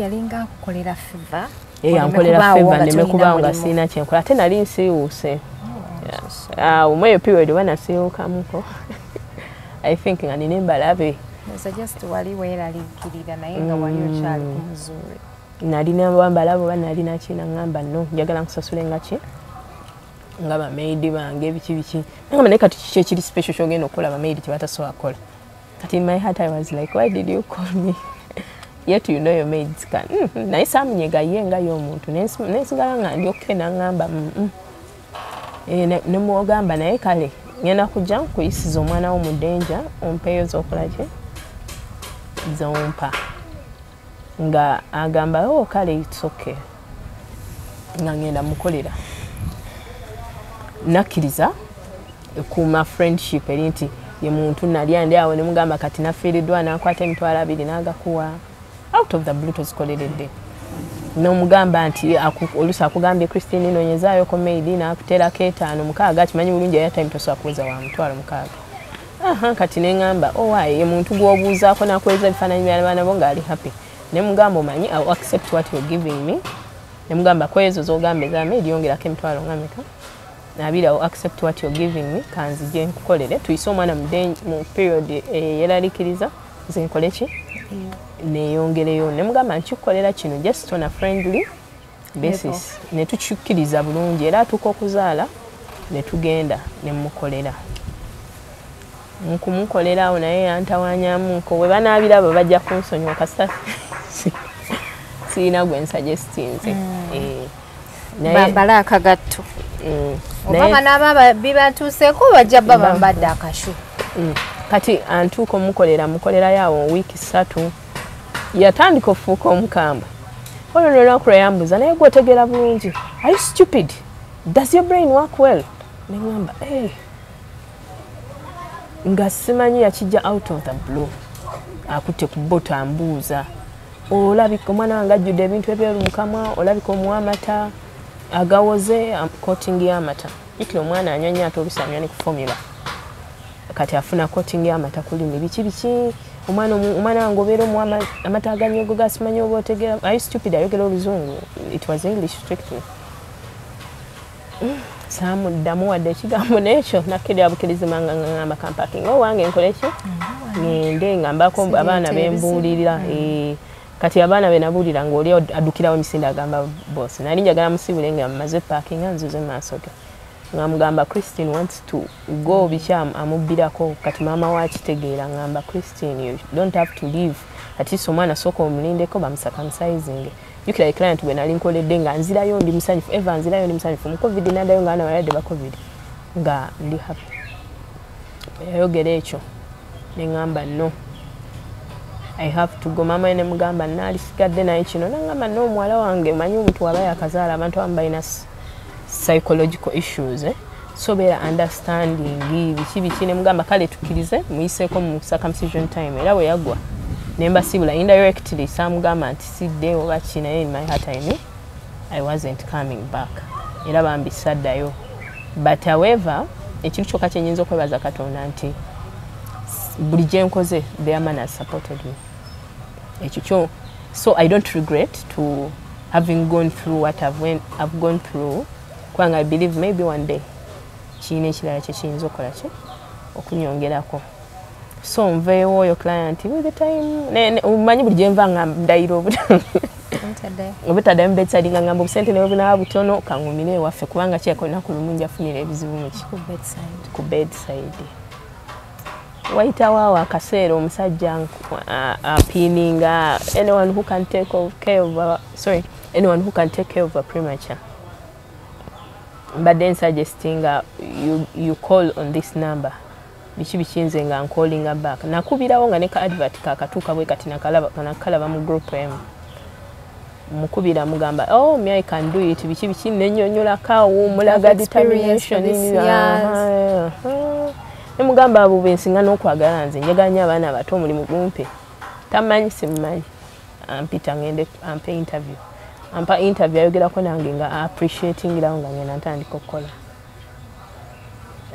yalinga akukolera fiva yankolera fiva nemekubaawo nga sirina kyenkola ate nali nsiiwuuse omweyo period oba nasiiwukamuko I think nga nina embalabe just wali weeraliikirira naye nga wali okyali ku muzuule nalina bambalabe oba nalina kinaŋŋamba no njagala nkusasule nga ki nga bamaidi bange biki nagamba naye kati kiki ekiri special kyogenda okukola bamaidi kyebatasobola kukola kati in my heart I was like why did you call me yet you know your maids can naye saamunyega ye nga y'omuntu nensigala nga ndi okay naŋŋamba nemwogamba naye kale ngenda kujja nkuyisiza omwana wo mu ddenja ompeeyo z'okola ki zompa nga agamba kale it's okay nga ngenda mukolera nakkiriza kuma friendship erinti ye muntu nali andi awo ne mugamba kati nafiiridwa nakwata emitwalo 2 n'agakuwa out of the blue tozikoleredde n'omugamba nti oluusi akugambye Christine nonyezaayo ko maidi n'akuteerako 5,6 kimanyi bulungi airtime tosobola kuweza wa mutwalo 6 kati neŋŋamba owaye ye muntu gw'obuuzaako nakuweza ebifaananyi by'abaana bo ng'ali happy ne mugamba omanyi I'll accept what you're giving me ne mugamba ko ezo z'ogamba eza maidi yongerako emitwalo nga meka I'll accept what you're giving me kanzije nkukolere tuyise omwana mu period yeraliikiriza nze nkole ki neyongereyo ne mugamba nkikukolera kino just on a friendly basis ne tukikkiriza bulungi era atuuka okuzaala ne tugenda ne mmukolera nkumukolera awo naye yantawanyamuko we banaabiraba bajja kunsonyiwa kasita sirina gwe nsuggestinze bambala akagatto oba n'ababa bibantuuseeko bajja bba bambadde akashu kati antuuka mukolera yawo wiiki 3 yatandika ofuuka omukamba olwo nolunaku lweyambuza naye gwotegeera bulungi are you stupid does your brain work well neŋŋamba nga simanyi yakijja out of the blue akutte ku bboto ambuuza olabika omwana wange ajjudde ebintu ebyeru mukamwa olabika omuwa amata agawoze coating y'amata ikira omwana anywanya ate oluusi anywa ne ku formula kati afuna coating y'amata kulimi biki omwana wange obeera omuwa amata aganyogo gasimanyi oba otegeera are you stupid ayogera oluzungu it was English strictly saamuddamu wadde ekigambo n'ekyo nakkirira bukirizima nga ngamba kampaking owange nkole ki ngende nga mbako abaana bembuulirira kati abaana benabuulira ng'oli addukirawo emisinde agamba boss nali njagala musibule nga mmaze parking anzuze maaso ge ng'amugamba Christine wants to go bikyamu amubbirako kati maama wakitegeera ng'amba Christine you don't have to leave at least omwana sooka omulindeko bamusakamusizing jukira client bwe nali nkoledde nga nzirayo ndi musanyufu eva nzirayo ndi musanyufu mu covid naddayo nga balwadde ba covid nga ndi happy yayogera ekyo neŋŋamba no I have to go mama ene mugamba nali sigadde naye kino nangamba no muwala wange manyi omuntu waba yakazaala abantu abamu balina psychological issues so beera understanding biki ne mugamba kale tukkirize muyiseeko mu circumcision time era bwe yagwa nemba sibula indirectly samugamba nti sidde oba kina in my heart I wasn't coming back era bambisaddayo but however ekintu kyokka kyenyinza okwebaza Katonda nti buli gye nkoze their man has supported me ekyo kyo so I don't regret to having gone through what I've gone through kubanga I believe maybe one day kiina ekirala kye kiyinza okukola ki okunyongerako so nveewo oyo client with the time umanyi buli gye nva nga ndayira obutaddayo mu bedside nga ngamba obusente ne bubinaba butono kaŋŋumire ewaffe kubanga kyekonaku lumu njafunira ebizibu muki ku bedside wayitawo awo akaseera omusajja apiininga anyone who can take care of a premature mbadde nsuggestinga you call on this number biki bikinze nga nkallinga back nakubirawo nga ne ka advert kakatuuka bwe kati nakalaba mu group emu mukubira mugamba oh me I can do it biki nenyonyolako mulaga determination ne mugamba abo bensinga n'okwagala nze njaganya abaana abato omulimu gumpe tamanyi simumanyi ampita ngende ampe interview ayogerako nange nga appreciating irawo nga ngenda ntandika okukola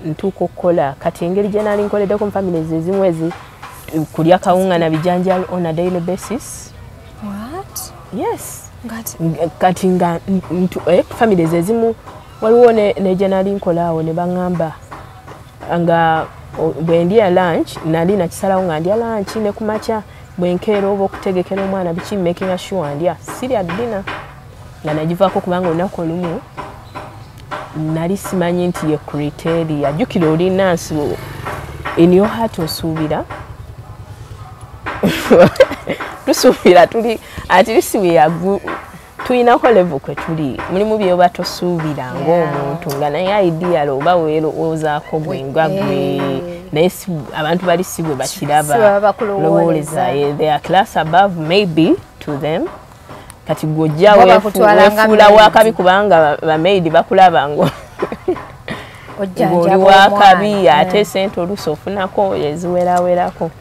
ntuuka okukola kati engeri gye nali nkoleddeko mu families ezimu ezi kulya kawunga na bijanjalo on a daily basis. What? Yes. Kati nga families ezimu waliwo ne gye nali nkolaawo ne baŋŋamba nga bwe ndya lunch nali nakisalawo nga ndya lunch ne kumakya bwe nkeera oba okutegekera omwana biki making sure ndya sirya dinner nga nagivaako kubanga olunaku olumu nali simanyi nti ye criteria jjukira oli nansi in your heart osuubira tusuubira tuli at least tulinako level kwe tuli mulimu byoba tosuubira ng'omuntu nga naye idea oba weerowoozaako gwe nga gwe naye abantu bali si bwe bakiraba lowooleza they are class above maybe to them kati gw'ojja weefuula wakabi kubanga bamaidi bakulaba ngo ng'oli wakabi ate sente oluusi ofunako eziwerawerako.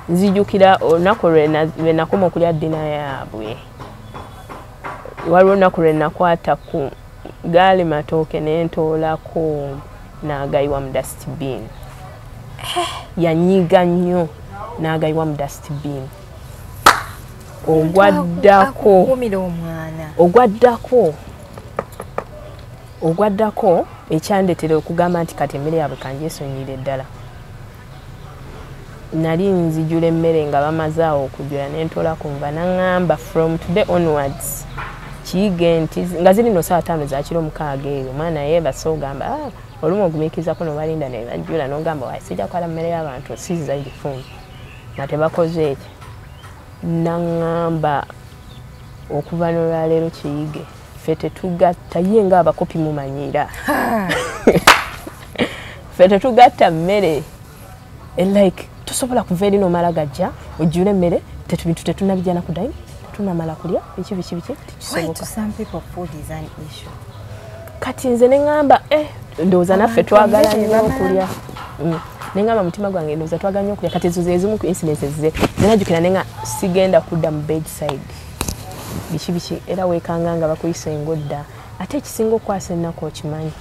Nzijukira olunaku lwe nakoma okulya ddina yaabwe. Waliwo olunaku lwe nakwata ku gaali matooke ne ntoolako n'agayiwa mu dustbin. Yanyiga nnyo n'agayiwa mu dustbin. Ogwaddako ekyandetera okugamba nti kati emmere yaabwe kangyesonyire ddala. Nali nzijula emmere nga bamaze awo okujula ne ntoolako nva n'aŋŋamba from today onwards kiyige nti nga ziri no saa 5 za kiro 6 eyo omwana yeebase ogamba olumu ogumiikirizako nobalinda ne bajjula n'ogamba wayi sijja kwala mmere y'abantu siza irifuuni nga tebakoze ekyo. N'aŋŋamba okuva n'olwaleero kiyige ffe tetugatta ye nga abakopi mumanyira ffe tetugatta mmere like tusobola kuva eri n'omala gajja ojjula emmere bintu tetunabijja naku dayini tunamala kulya biki tekisoboka. Kati nze ne ŋŋamba ndowooza naffe twagala nnyo okulya. Ne ŋŋamba mutima gwange ndowooza twagala nnyo okulya kati ezo zezimu ku incidences ze nenajjukira ne nga sigenda kudda mu bedside biki era weekanga nga bakuyisa engodda. Ate ekisinga okwasa ennaku okimanyi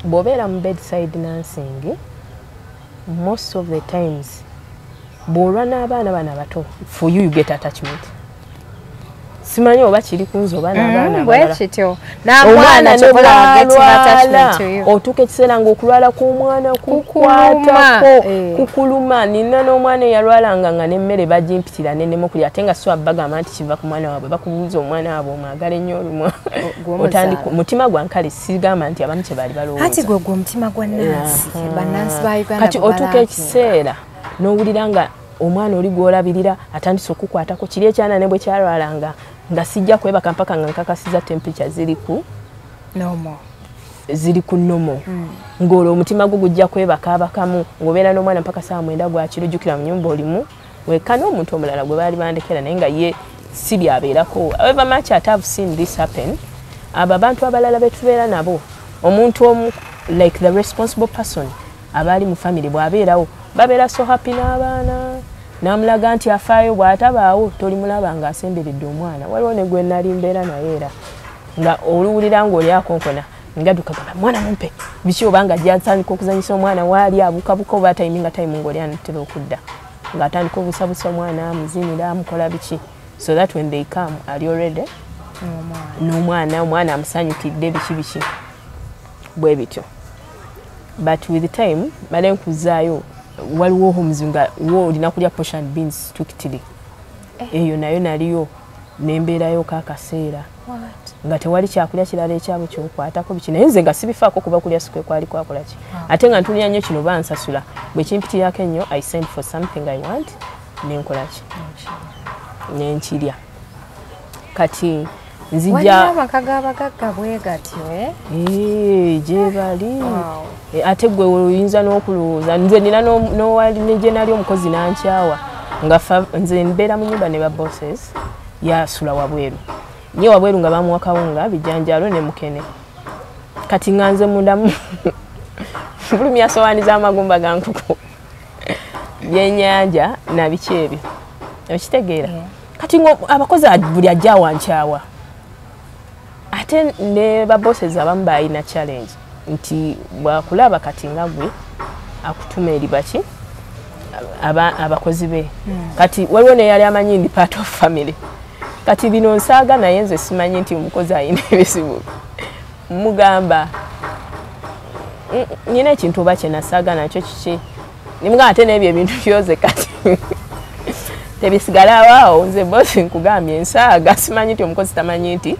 bw'obeera mu bedside nansingi most of the times bw'olwa n'abaana bana bato for you get attachment. Simanyi oba kiri kunze oba n'abaana abalala. Omwana ne otuuka ekiseera ng'okulwala kw'omwana kukwatako kukuluma. Nina n'omwana eyalwalanga nga n'emmere bagimpitira n'ennemu kulya ate nga so bagamba nti kiva ku mwana waabwe bakubuuza omwana waabwe omwagala ennyo olumu otandika mutima gwankale sigamba nti abamu kye baali balowooza. Kati gwe omutima gwa Nansi bannansi ba Uganda kati otuuka ekiseera n'owulira nga omwana oli gw'olabirira atandise okukwatako kiri ekyana ne bwe kyalwalanga nga sijja kwebaka mpaka nga nkakasiza temperature ziri ku nomo ng'olwo omutima gwo gujja kwebaka abakamu ng'obeera n'omwana mpaka saa 9 gwa kiro. Jjukira mu nyumba olimu wekka n'omuntu omulala gwe baali bandekera naye nga ye si byabeerako. However much I have seen this happen, abo abantu abalala betubeera nabo omuntu omu like the responsible person abaali mu family bw'abeerawo babeera so happy n'abaana namulaga nti afaayo bw'atabaawo toli mulaba nga asemberedde omwana. Waliwo ne gwe nali mbeera naye era nga oluwulira ng'oli akonkona ngadduka gamba mwana mumpe biki oba nga gyatandika okuzanyisa omwana waali abukabuka oba tayiminga tayimu ng'oli anatera okudda ng'atandika obusabusa omwana amuzinira amukola biki so that when they come ali already omwana amusanyukidde biki bwe bityo. But with the time male nkuzaayo waliwo omuzimu nga wo olina kulya portion beans strictly eyo nayo naliyo nembeerayo kaakaseera nga tewali kyakulya kirala ekyabo kyokwatako biki naye nze nga sibifaako kuba kulya sikwe kwali kwakolaki ate nga ntunira nnyo kino bansasula bwe kimpitirako ennyo I send for something I want nenkolaki nenkirya. Kati nzijja amaka g'abagagga bwe gatyo gye bali ate gwe oyinza n'okulowooza nze nina n'owali nali omukozi nankyawa nga nze mbeera mu nyumba ne ba bosses yasula wabweru ye wabweru nga bamuwa kawunga bijanjalo ne mukene. Kati nga nze mundamu fulumya sowaani z'amagumba ga nkuku byennyanja na biki ebyo okitegeera. Kati abakozi buli ajja wankyawa ate ne ba bosses abamu balina challenge nti bwakulaba kati nga gwe akutuma eri baki abakozi be. Kati waliwo ne yali amanyi ndi part of family. Kati bino nsaaga naye nze simanyi nti omukozi ayina ebizibu mugamba nina ekintu oba kye nasaaga nakyo kiki nimuga ate n'ebyo ebintu byoze kati tebisigala awaawo nze bosi nkugambye ensaaga simanyi nti omukozi tamanyi nti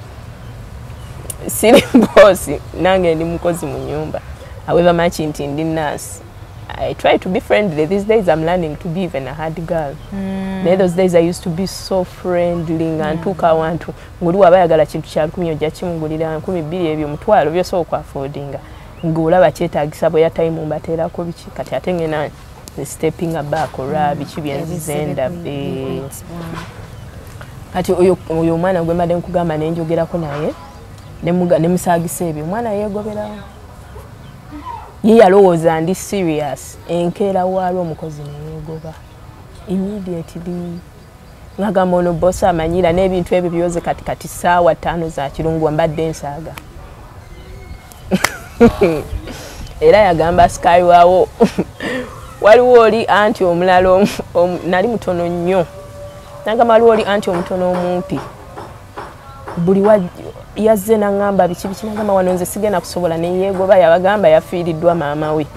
siri bosi nange ndi mukozi mu nyumba. However much nti ndi nurse I try to be friendly. These days I'm learning to be even a hard girl. Those days I used to be so friendly and took awantu ngoli wabayagala kintu kya 10 ojja kimugulira 12 ebyo mutwalo byose okwafoldinga ngolaba kyetagisa bwe ya time mbaterako biki kati atengena stepping back or biki byenzizenda kati oyo mwana gwe mbadde nkugamba nenjogerako naye ne musagisa ebyo mwana yegoberawo ye yalowooza ndi serious enkeera waali omukozi neyeegoba immediately ngagamba ono bosi amanyira n'ebintu ebyo byoze kati ssaawa 5 za kirungu mbadde nsaaga era yagamba sikayi waawo waliwo oli anti omulala nali mutono nnyo nagamba waliwo oli anti omutono omumpi buli yazze nagamba biki nagamba wano nze sigenda kusobola neyeegoba yabagamba yafiiriddwa maama we.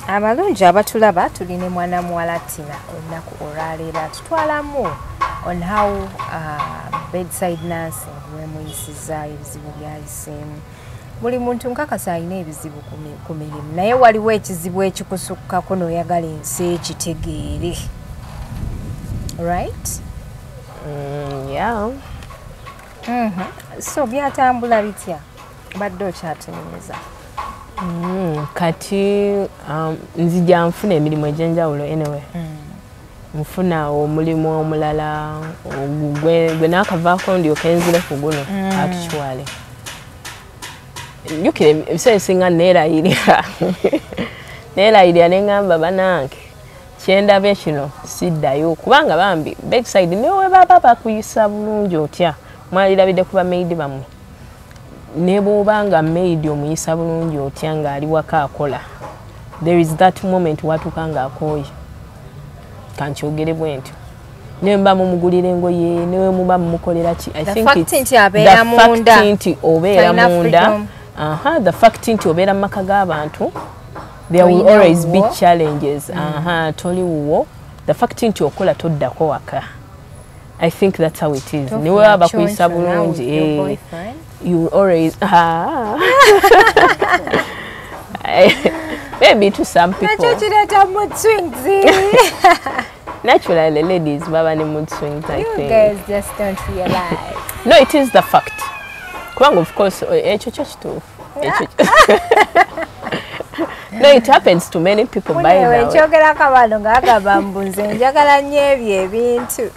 Abalungi abatulaba tuline mwana muwala Tina olunaku olwaleero tutwalamu on how bedside nursing wemuyisizza ebizibu byayiseemu. Buli muntu nkakasa alina ebizibu ku mirimu naye waliwo ekizibu ekikusukkako n'oyagala ensi ekitegeere. Right? Yeah. So byatambula bitya badde okyatereeza? Kati nzija nfuna emirimu egyenjawulo anyway. Nfuna omulimu omulala gwe naakavaako ndyoka enzire ku guno actually. Njukira ebiseera ebisinga neerayirira neŋŋamba bannange kyendabye kino siddayo kubanga bambi bedside newe baba bakuyisa bulungi otya mwalirabidde ku bamaidi bammwe ne bw'obanga maidi omuyisa bulungi otya ng'ali waka akola there is that moment watuuka ng'akooye kankyogere bwe ntyo ne mba mumugulira engoye newe muba mumukolera ki I think it's the fact nti obeera munda the fact nti obeera mu maka g'abantu there will always be challenges toli wuwo the fact nti okola toddako waka I think that's how it is niwe baba kuyisa bulungi you always maybe to some people naturally ladies baba ni mood swings I think you guys just don't realize no it is the fact kubanga of course ekyo kituufu no it happens to many people by the way ekyogerako abantu ng'agamba mbunze njagala nnyo ebyo ebintu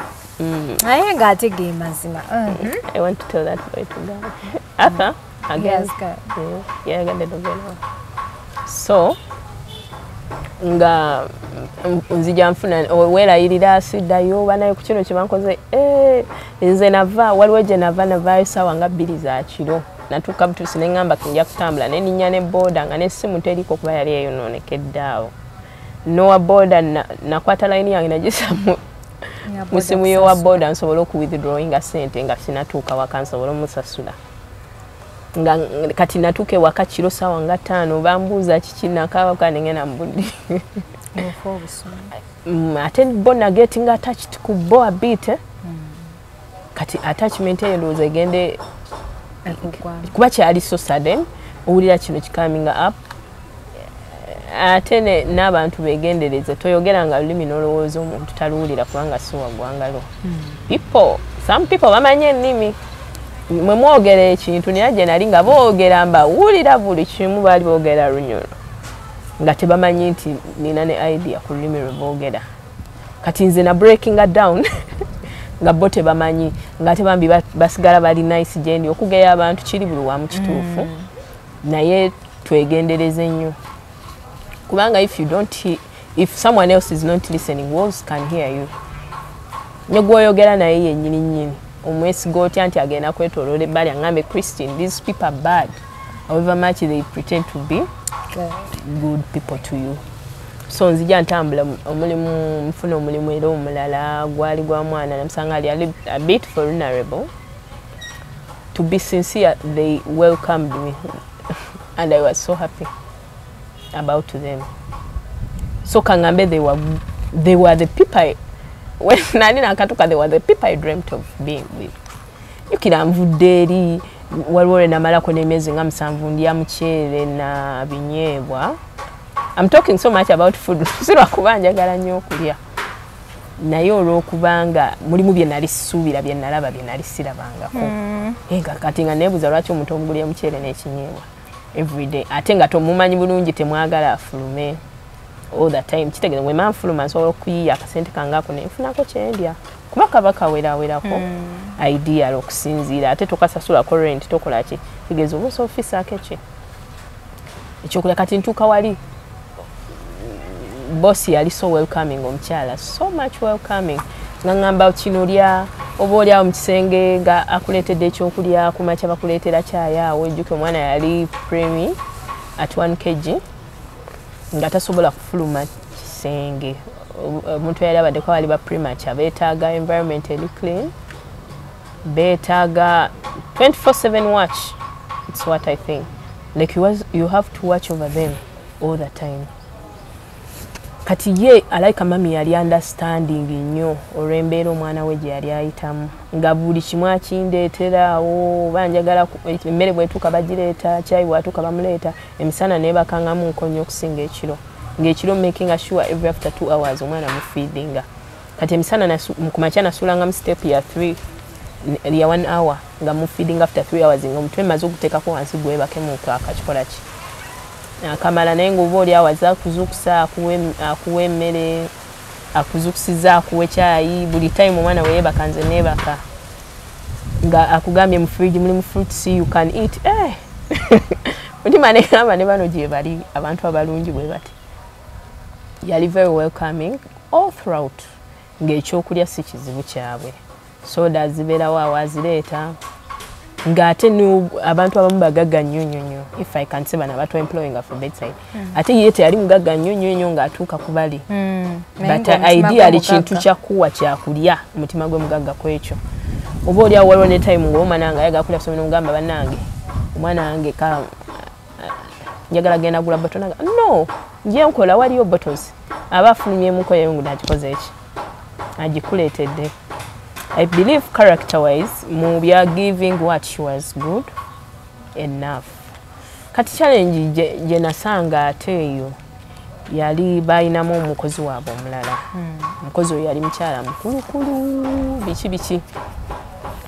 naye ng'ate ge mazima. I want to tell that boy to go. Arthur, again. Yeah, I got the novella. So, nga nzija nfuna weerayirira siddayo banayo ku kino kye bankoze nze nava waliwo gye navaayo ssaawa nga 2 za kiro natuuka butuusi ne ŋŋamba kinja kutambula ne ninnya ne booda nga n'essimu teriko kuba yali eyonoonekedde awo nowa booda nakwata layini yange nagisamu musimu yowa booda nsobole okuwithdrawinga ssente nga sinatuuka waka nsobole omusasula nga kati natuuka ewaka kiro ssaawa nga 5 bambuuza kiki nakaabaka nengena mbuddi ate bo nagetinga attached ku bo a bit kati attachment eyo ndowooza egende kuba kyali so sudden owulira kino coming up ate n'abantu begendereze toyogeranga lulimi n'olowooza omuntu taluwulira kubanga si waggwangalo some people bamanye ennimi mwe mwogera ekintu naye gye nali nga boogera mbawulira buli kimu baali boogera lunyolo nga tebamanyi nti nina ne idea ku lulimi lwe boogera kati nze na breakinga down nga bo tebamanyi nga tebambi basigala bali nice gyendi okugeya abantu kiri buli wamu kituufu naye twegendereze nnyo kubanga if someone else is not listening wolves can hear you ne gwoyogera naye yennyini nnyini omwesiga otya nti agenda kwetoloola ebbali aŋŋambe Christine these people are bad however much they pretend to be good people to you so nzija ntambula omulimu nfuna omulimu era omulala gwali gwa mwana namusanga ali a bit vulnerable to be sincere they welcomed me and I was so happy about them so kangambe they were the people when nani nakatuka they were the people I dreamt of being with yukira nvudde eri waliwo namalako n'emyezi nga 7 ndya muceere na binyeebwa I'm talking so much about food sirwa kuba njagala nnyo okulya naye olw'okubanga mulimu bye nali ssuubira bye nalaba bye nali sirabangako nga kati nga neebuuza lwaki omuntu omugulya muceere n'ekinyeebwa everyday ate nga tomumanyi bulungi temwagala afulume all the time kitegeeza bwe manfuluma nsobola okuyiya akasente kangaako nenfunako kyendya kuba kaba kawerawerako ideal okusinziira ate tokasasulako rent tokola ki kitegeeza obuusa ofisaako ki ekyokulya kati ntuuka wali boss yali so welcoming omukyala so much welcoming nga ngamba kino lya oba oliawo mu kisenge nga akuleetedde ekyokulya ku makya bakuleetera kyayaawo ejjuke omwana yali premi at 1 kg nga tasobola kufuluma kisenge omuntu yali abaddeko bali ba premature beetaaga environment eri clean beetaaga 24/7 watch. It's what I think. Like you have to watch over them all the time. Kati ye alaika mami yali understanding nnyo olw'embeera omwana we gye yali ayitamu nga buli kimu akindeeterawo banjagala emmere bwetuuka bagireeta cyayi bwatuuka bamuleeta emisana neebakangamu nkonyo okusinga ekiro ng'ekiro making sure every after 2 hours omwana mufeedinga kati emisana ku makya nasuulangamu step ya 3 ya 1 hour nga mufeeding after 3 hours nga omutwe maze okuteekako wansi gwebake muntu akakikola ki akamala naye ng'oba oli awaza akuzukusa akuwa emmere akuzukusiza akuwa cyayi buli time omwana weyeebaka nze neebaka nga akugambye mu fridge mulimu fruits you can eat mutima negamba ne bano gye bali abantu abalungi bwe bati yali very welcoming all throughout ng'ekyokulya si kizibu kyabwe soda zibeerawo awazireeta ng'ate abantu abamu bagagga nnyo if I can say bano abantu employing for bedside ate ye teyali mugagga nnyo ng'atuuka ku bali but ideally kintu kyakuwa kyakulya omutima gwe mugagga ku ekyo oba oliawo waliwo ne time ng'omwana nga ayaga kulya kusomera ngamba bannange omwana wange njagala genda gula bottle naga no nje nkola waliyo bottles aba afulumyemuko yeyo ng'agikoze eki agikuleetedde I believe character-wise, Mubia giving what she was good enough. Kati challenge je nasanga ateyo yali bayinamu omukozi wabo omulala. Omukozi oyo yali mukyala mukulukulu biki.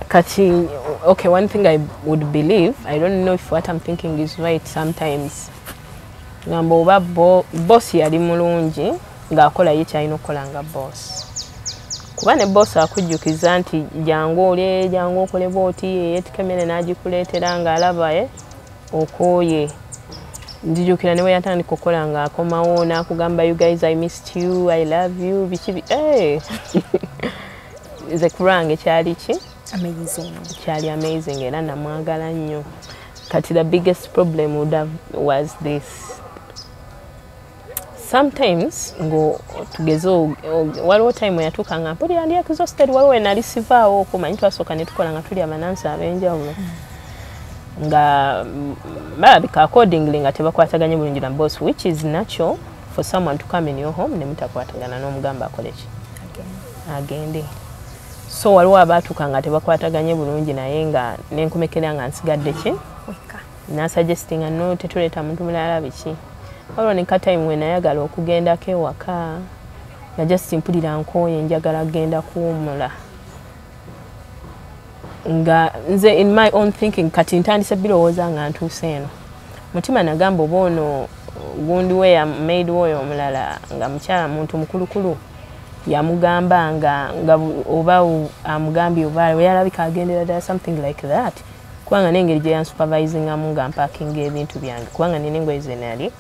Kati okay, one thing I would believe, I don't know if what I'm thinking is right sometimes. Ngambo oba boss yali mulungi ng'akola ye kyalina okukola nga boss. Kuba ne boss akujjukiza nti jangu olye jangu okole boti yetikemere n'agikuleetera ng'alaba okooye njijukira ne we yatandika okukola ng'akomawo n'akugamba you guys I missed you I love you biki ze kurange kyali ki amazing kyali amazing era namwagala nnyo kati the biggest problem was this. Sometimes ngo tugezo waliwo time yatuuka nga mpuli yali exhausted waliwo nali sivaawo okumanyi twasooka ne tukola nga tuli amanansi ab'enjawulo nga balabika accordingly nga tebakwataganye bulungi na boss which is natural for someone to come in your home ne mutakwatagana n'omugamba akole ki agende so waliwo abaatuuka nga tebakwataganye bulungi naye nga nenkomekera nga nsigadde ki nasuggestinga no tetuleeta muntu mulala biki waliwo neka time we nayagala okugendako ewaka nga just mpulira nkooye njagala genda kuwumula nga nze in my own thinking kati ntandise birowooza nga ntuuse eno mutima nagamba oba ono gundi we ya maid woyo omulala nga mukyala muntu mukulukulu yamugamba nga oba amugambye oba yalabika agendera ddala something like that kubanga n'engeri gye yansupervisingamu nga mpakinga ebintu byange kubanga nina engoye ze nali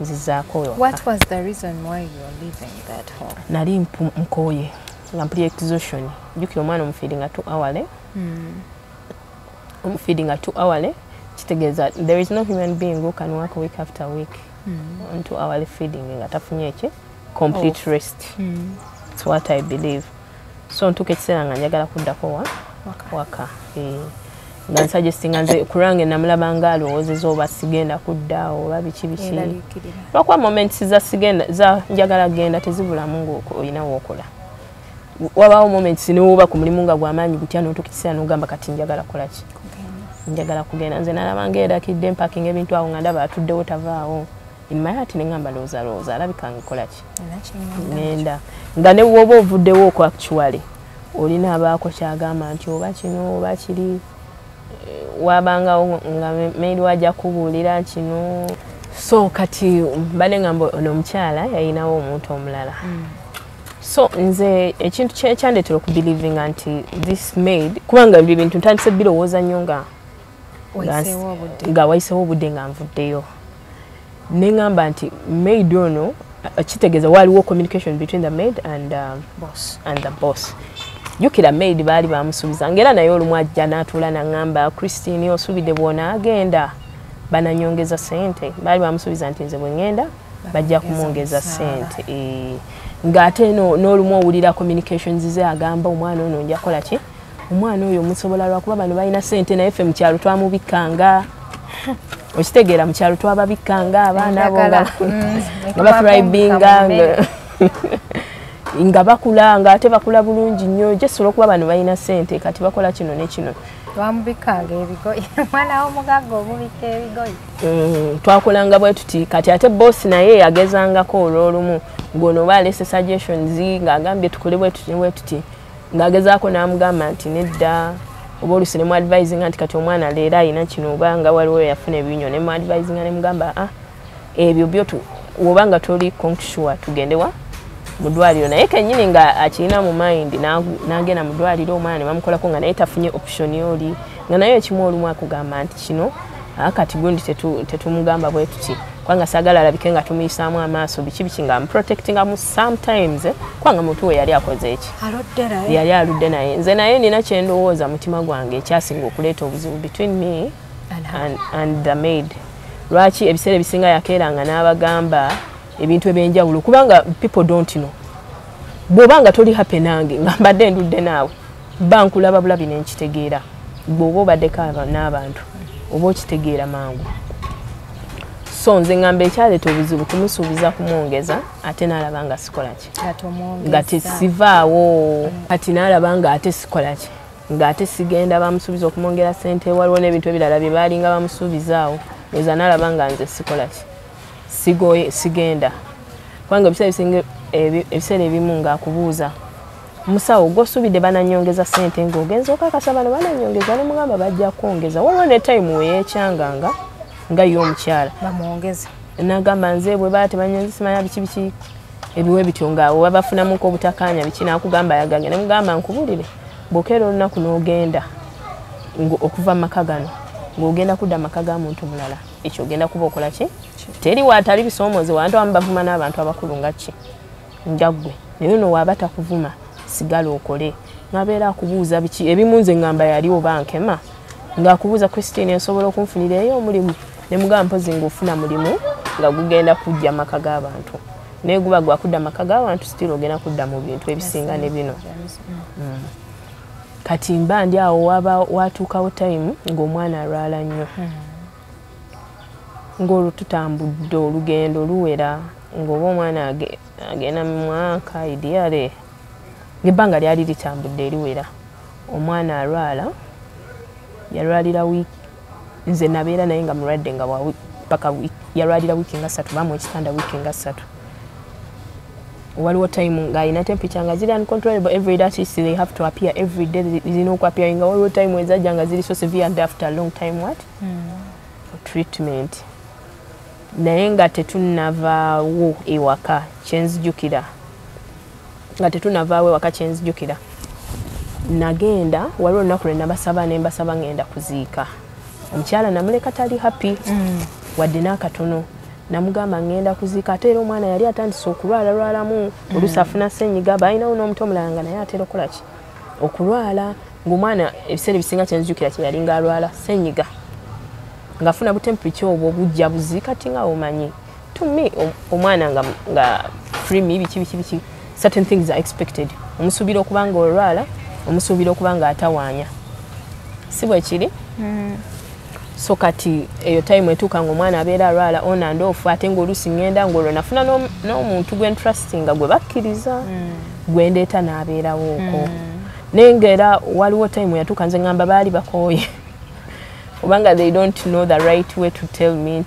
nzizaako ewaka. What was the reason why you were leaving that home? Nali nkooye nga mpulira exhaustion jjukira omwana omufeedinga 2 hourly omufeedinga 2 hourly kitegeeza there is no human being who can work week after week on 2 hourly feeding nga tafunye eki complete rest. It's what I believe. So ntuuka ekiseera nga njagala kuddako waka nga nsuggestinga nze kurange namulaba nga alowoozeza oba sigenda kudda oba biki lwakuba moments za njagala genda tezibulamu ng'olina w'okola wabaawo moments newoba ku mulimu nga gw'amaanyi gutya n'otuuka ekiseera n'ogamba kati njagala kukola ki njagala kugenda nze nalaba ng'erakidde mpaking ebintu awo nga ndaba atuddewo tavaawo in my heart nengamba lowooza alabika ngikola ki ngenda nga ne bw'oba ovuddewo oko actually olina abaako kyagamba nti oba kino oba kiri wabangawo nga maid wajja kubuulira kino so kati banengamba ono omukyala yayinawo omuntu omulala so nze ekintu kyandetera okubelievinga nti this maid kubanga buli bintu ntandise birowooza nnyo nga wayiseewo obudde nga nvuddeyo nengamba nti maid ono kitegeeza waliwo communication between the maid and the boss. Jukira maid baali bamusuubiza ngera naye olumu ajja n'atuula n'aŋŋamba Christine osuubidde bw'ona agenda bananyongeza ssente. Baali bamusuubiza nti nze bwe ŋŋenda bajja kumwongeza ssente. Ng'ate n'olumu owulira communications ze agamba omwana ono nja kola ki? Omwana oyo musobola lwakuba bano balina ssente naye ffe mu kyalo twamubikkanga. Okitegeera mu kyalo twababikkanga abaana abo nga bafurayibinga nga bakula ng'ate bakula bulungi nnyo just olw'okuba bano balina ssente kati bakola kino ne kino. Twamubikkanga ebigoyi. Omwana w'omugagga omubikka ebigoyi. Twakolanga bwe tuti kati ate boss naye yagezangako olw'olumu ng'ono oba alese suggestions ng'agambye tukole bwe tuti ng'agezaako n'amugamba nti nedda oba oluusi ne mu advisinga nti kati omwana leero alina kino oba nga waliwo yafuna ebinyo ne mu advisinga ne mugamba ebyo byo oba nga toli sure tugende wa mu ddwaliro naye kennyini nga akirina mu mind n'agenda mu ddwaliro omwana ne bamukolako nga naye tafunye option oli nga naye ekimu olumu akugamba nti kino kati gundi tetumugamba bwe tuti kubanga saagala alabike nga tumuyisaamu amaaso biki nga amuprotectingamu sometimes kubanga muntu we yali akoze eki yali aludde naye nze naye nina kye ndowooza mutima gwange ekyasinga okuleeta obuzibu between me and the maid. Lwaki ebiseera ebisinga yakeeranga n'abagamba ebintu ebyenjawulo kubanga people don't know. Bw'obanga toli happy nange nga mbadde ndudde naawe bankulaba bulabi nenkitegeera bw'oba obaddeko n'abantu oba okitegeera mangu. So nze ngamba ekyaleeta obuzibu kumusuubiza kumwongeza ate n'alaba nga sikola ki nga tesivaawo kati n'alaba nga ate sikola ki ng'ate sigenda bamusuubiza okumwongera ssente waliwo n'ebintu ebirala bye baalinga bamusuubizaawo eza n'alaba nga nze sikola ki sigenda kubanga ebiseera ebimu ng'akubuuza musawo gwosuubidde bananyongeza ssente ng'ogenza okakasa bano bananyongeza ne mugamba bajja kwongeza waliwo ne time weyeekyanganga nga yo omukyala bamwongeza n'agamba nze bwe baa tebanyonzi simanya biki ebiwe bityo nga oba bafunamuko obutakanya biki n'akugamba ayagange ne mugamba nkubulire bw'okeera olunaku n'ogenda okuva mu maka gano ng'ogenda kudda mu maka ga muntu mulala ekyo ogenda kuba okola ki teri waatali bisoomoozi wantu abamu bavuma n'abantu abakulu nga ki njaggwe naye no waaba takuvuma sigala okole ng'abeera akubuuza biki ebimu nze ngamba yali oba nkema ng'akubuuza Christine nsobola okunfunira eyo omulimu ne mugamba mpozi ng'ofuna mulimu nga gugenda kujja maka g'abantu naye guba gwakudda maka g'abantu sitiri ogenda kudda mu bintu ebisinga ne bino. Kati mba ndi awo watuukawo time ng'omwana alwala nnyo ng'olwo tutambudde olugendo luwera ng'oba omwana agenda mu mwaka idiyale ng'ebbanga lyali litambudde eriwera omwana alwala yalwalira wiiki nze nabeera naye nga mulwadde nga paka yalwalira wiiki nga 3 bamu ekitanda wiiki nga 3 waliwo time ng'alina temperature nga ziri uncontrollable every day they have to appear every day zirina okuappear nga waliwo time ezajja nga ziri so severe and after a long time treatment naye nga tetunavaawo ewaka kyenzijukira nagenda waliwo olunaku lwe nabasaba nembasaba ngenda kuziika omukyala namuleka tali happy wadde n'akatono namugamba ngenda kuziika ate era omwana yali atandise okulwalamu oluusi afuna ssenyiga balinawo n'omuto omulala nga naye atera okukola ki okulwala ng'omwana ebiseera ebisinga kyenzijukira kye yali ng'alwala ssenyiga ng'afuna butemperature obwo bujja buziika ti nga omanyi to me omwana nga free biki certain things are expected omusuubira okuba nga olwala omusuubira okuba nga atawaanya si bwe kiri so kati eyo time etuuka ng'omwana abeera alwala on and off ate ng'oluusi ngenda ng'olwo nafuna n'omuntu gwentrustinga gwe bakkiriza gwendeeta n'abeerawo okwo naye ng'era waliwo time yatuuka nze ngamba baali bakooye obanga they don't know the right way to tell me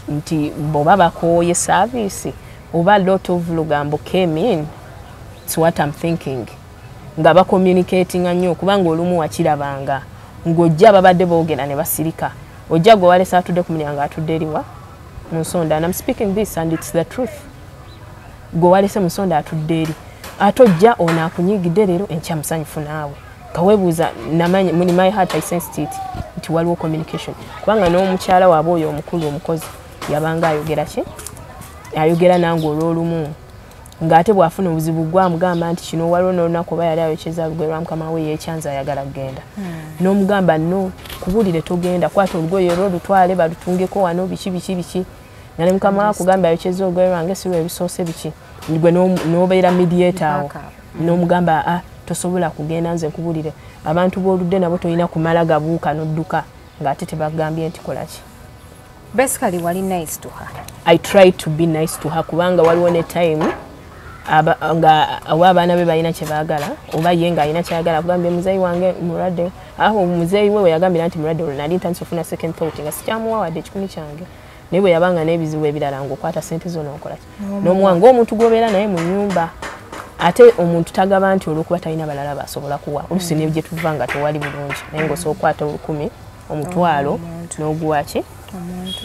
nti bw'oba bakooye service oba lot of lugambo came in it's what I'm thinking nga bakommunicatinga nnyo kubanga olumu wakirabanga ng'ojja babadde boogera ne basirika ojja gwe walesa atudde ku mulyango atudde eriwa mu nsonda and I'm speaking this and it's the truth gwe walese mu nsonda atudde eri ate ojja ono akunyiigidde leero enkya musanyufu naawe kaweebuuza namanyi muli my heart I sensed it nti waliwo communication kubanga n'omukyala waabwe oyo omukulu omukozi yabanga ayogera ki ayogera nange olw'olumu ng'ate bw'afuna obuzibu gwamugamba nti kino waliwo n'olunaku oba yali ayokyeza lugoye lwa mukama we yeekyanza ayagala kugenda n'omugamba no kubulire togenda kwata olugoye olwo lutwale balutungeko wano biki nga ne mukama akugamba ayokyeza olugoye lwange si lwebisoose biki gwe n'obeera mediator awo n'omugamba tosobola kugenda nze nkubulire abantu b'oludde nabo tolina kumala gabuuka n'odduka ng'ate tebagambye nti kola ki. Basically wali nice to her. I tried to be nice to her kubanga waliwo ne time nga abaana be balina kye baagala oba ye ng'alina kyayagala akugambye muzeeyi wange mulwadde aho muzeeyi we yagambira nti mulwadde olwo nali ntandise ofuna second thought nga sikyamuwawadde ekikumi kyange naye bwe yabanga n'ebizibu ebirala ng'okwata sente zo n'okola ki n'omuwanga omuntu gw'obeera naye mu nnyumba ate omuntu tagaba nti olw'okuba talina balala basobola kuwa oluusi ne gye tuva nga tewali bulungi naye ng'osookwata 10 omutwalo n'oguwa ki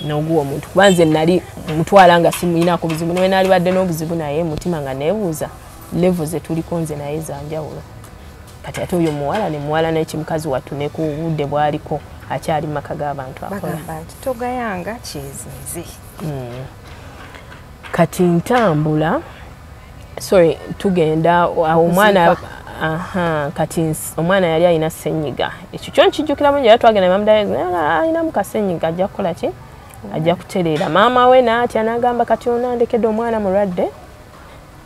n'oguwa omuntu kuba nze nali mutwala nga simuyinaako buzibu naye naali badde n'obuzibu naye mutima nga neebuuza levo ze tuliko nze naye zanjawulo kati ate oyo muwala ne muwala n'ekimukazi wattu ne ku budde bwaliko akyali maka g'abantu akola togayanga kyezinze kati ntambula sorry tugenda omwana kati omwana yali alina ssenyiga ekyo kyo nkijjukira bungi era twagenda mamudala alinamu kasenyiga ajja kukola ki ajja kutereera maama we n'atya n'agamba kati onandekedde omwana mulwadde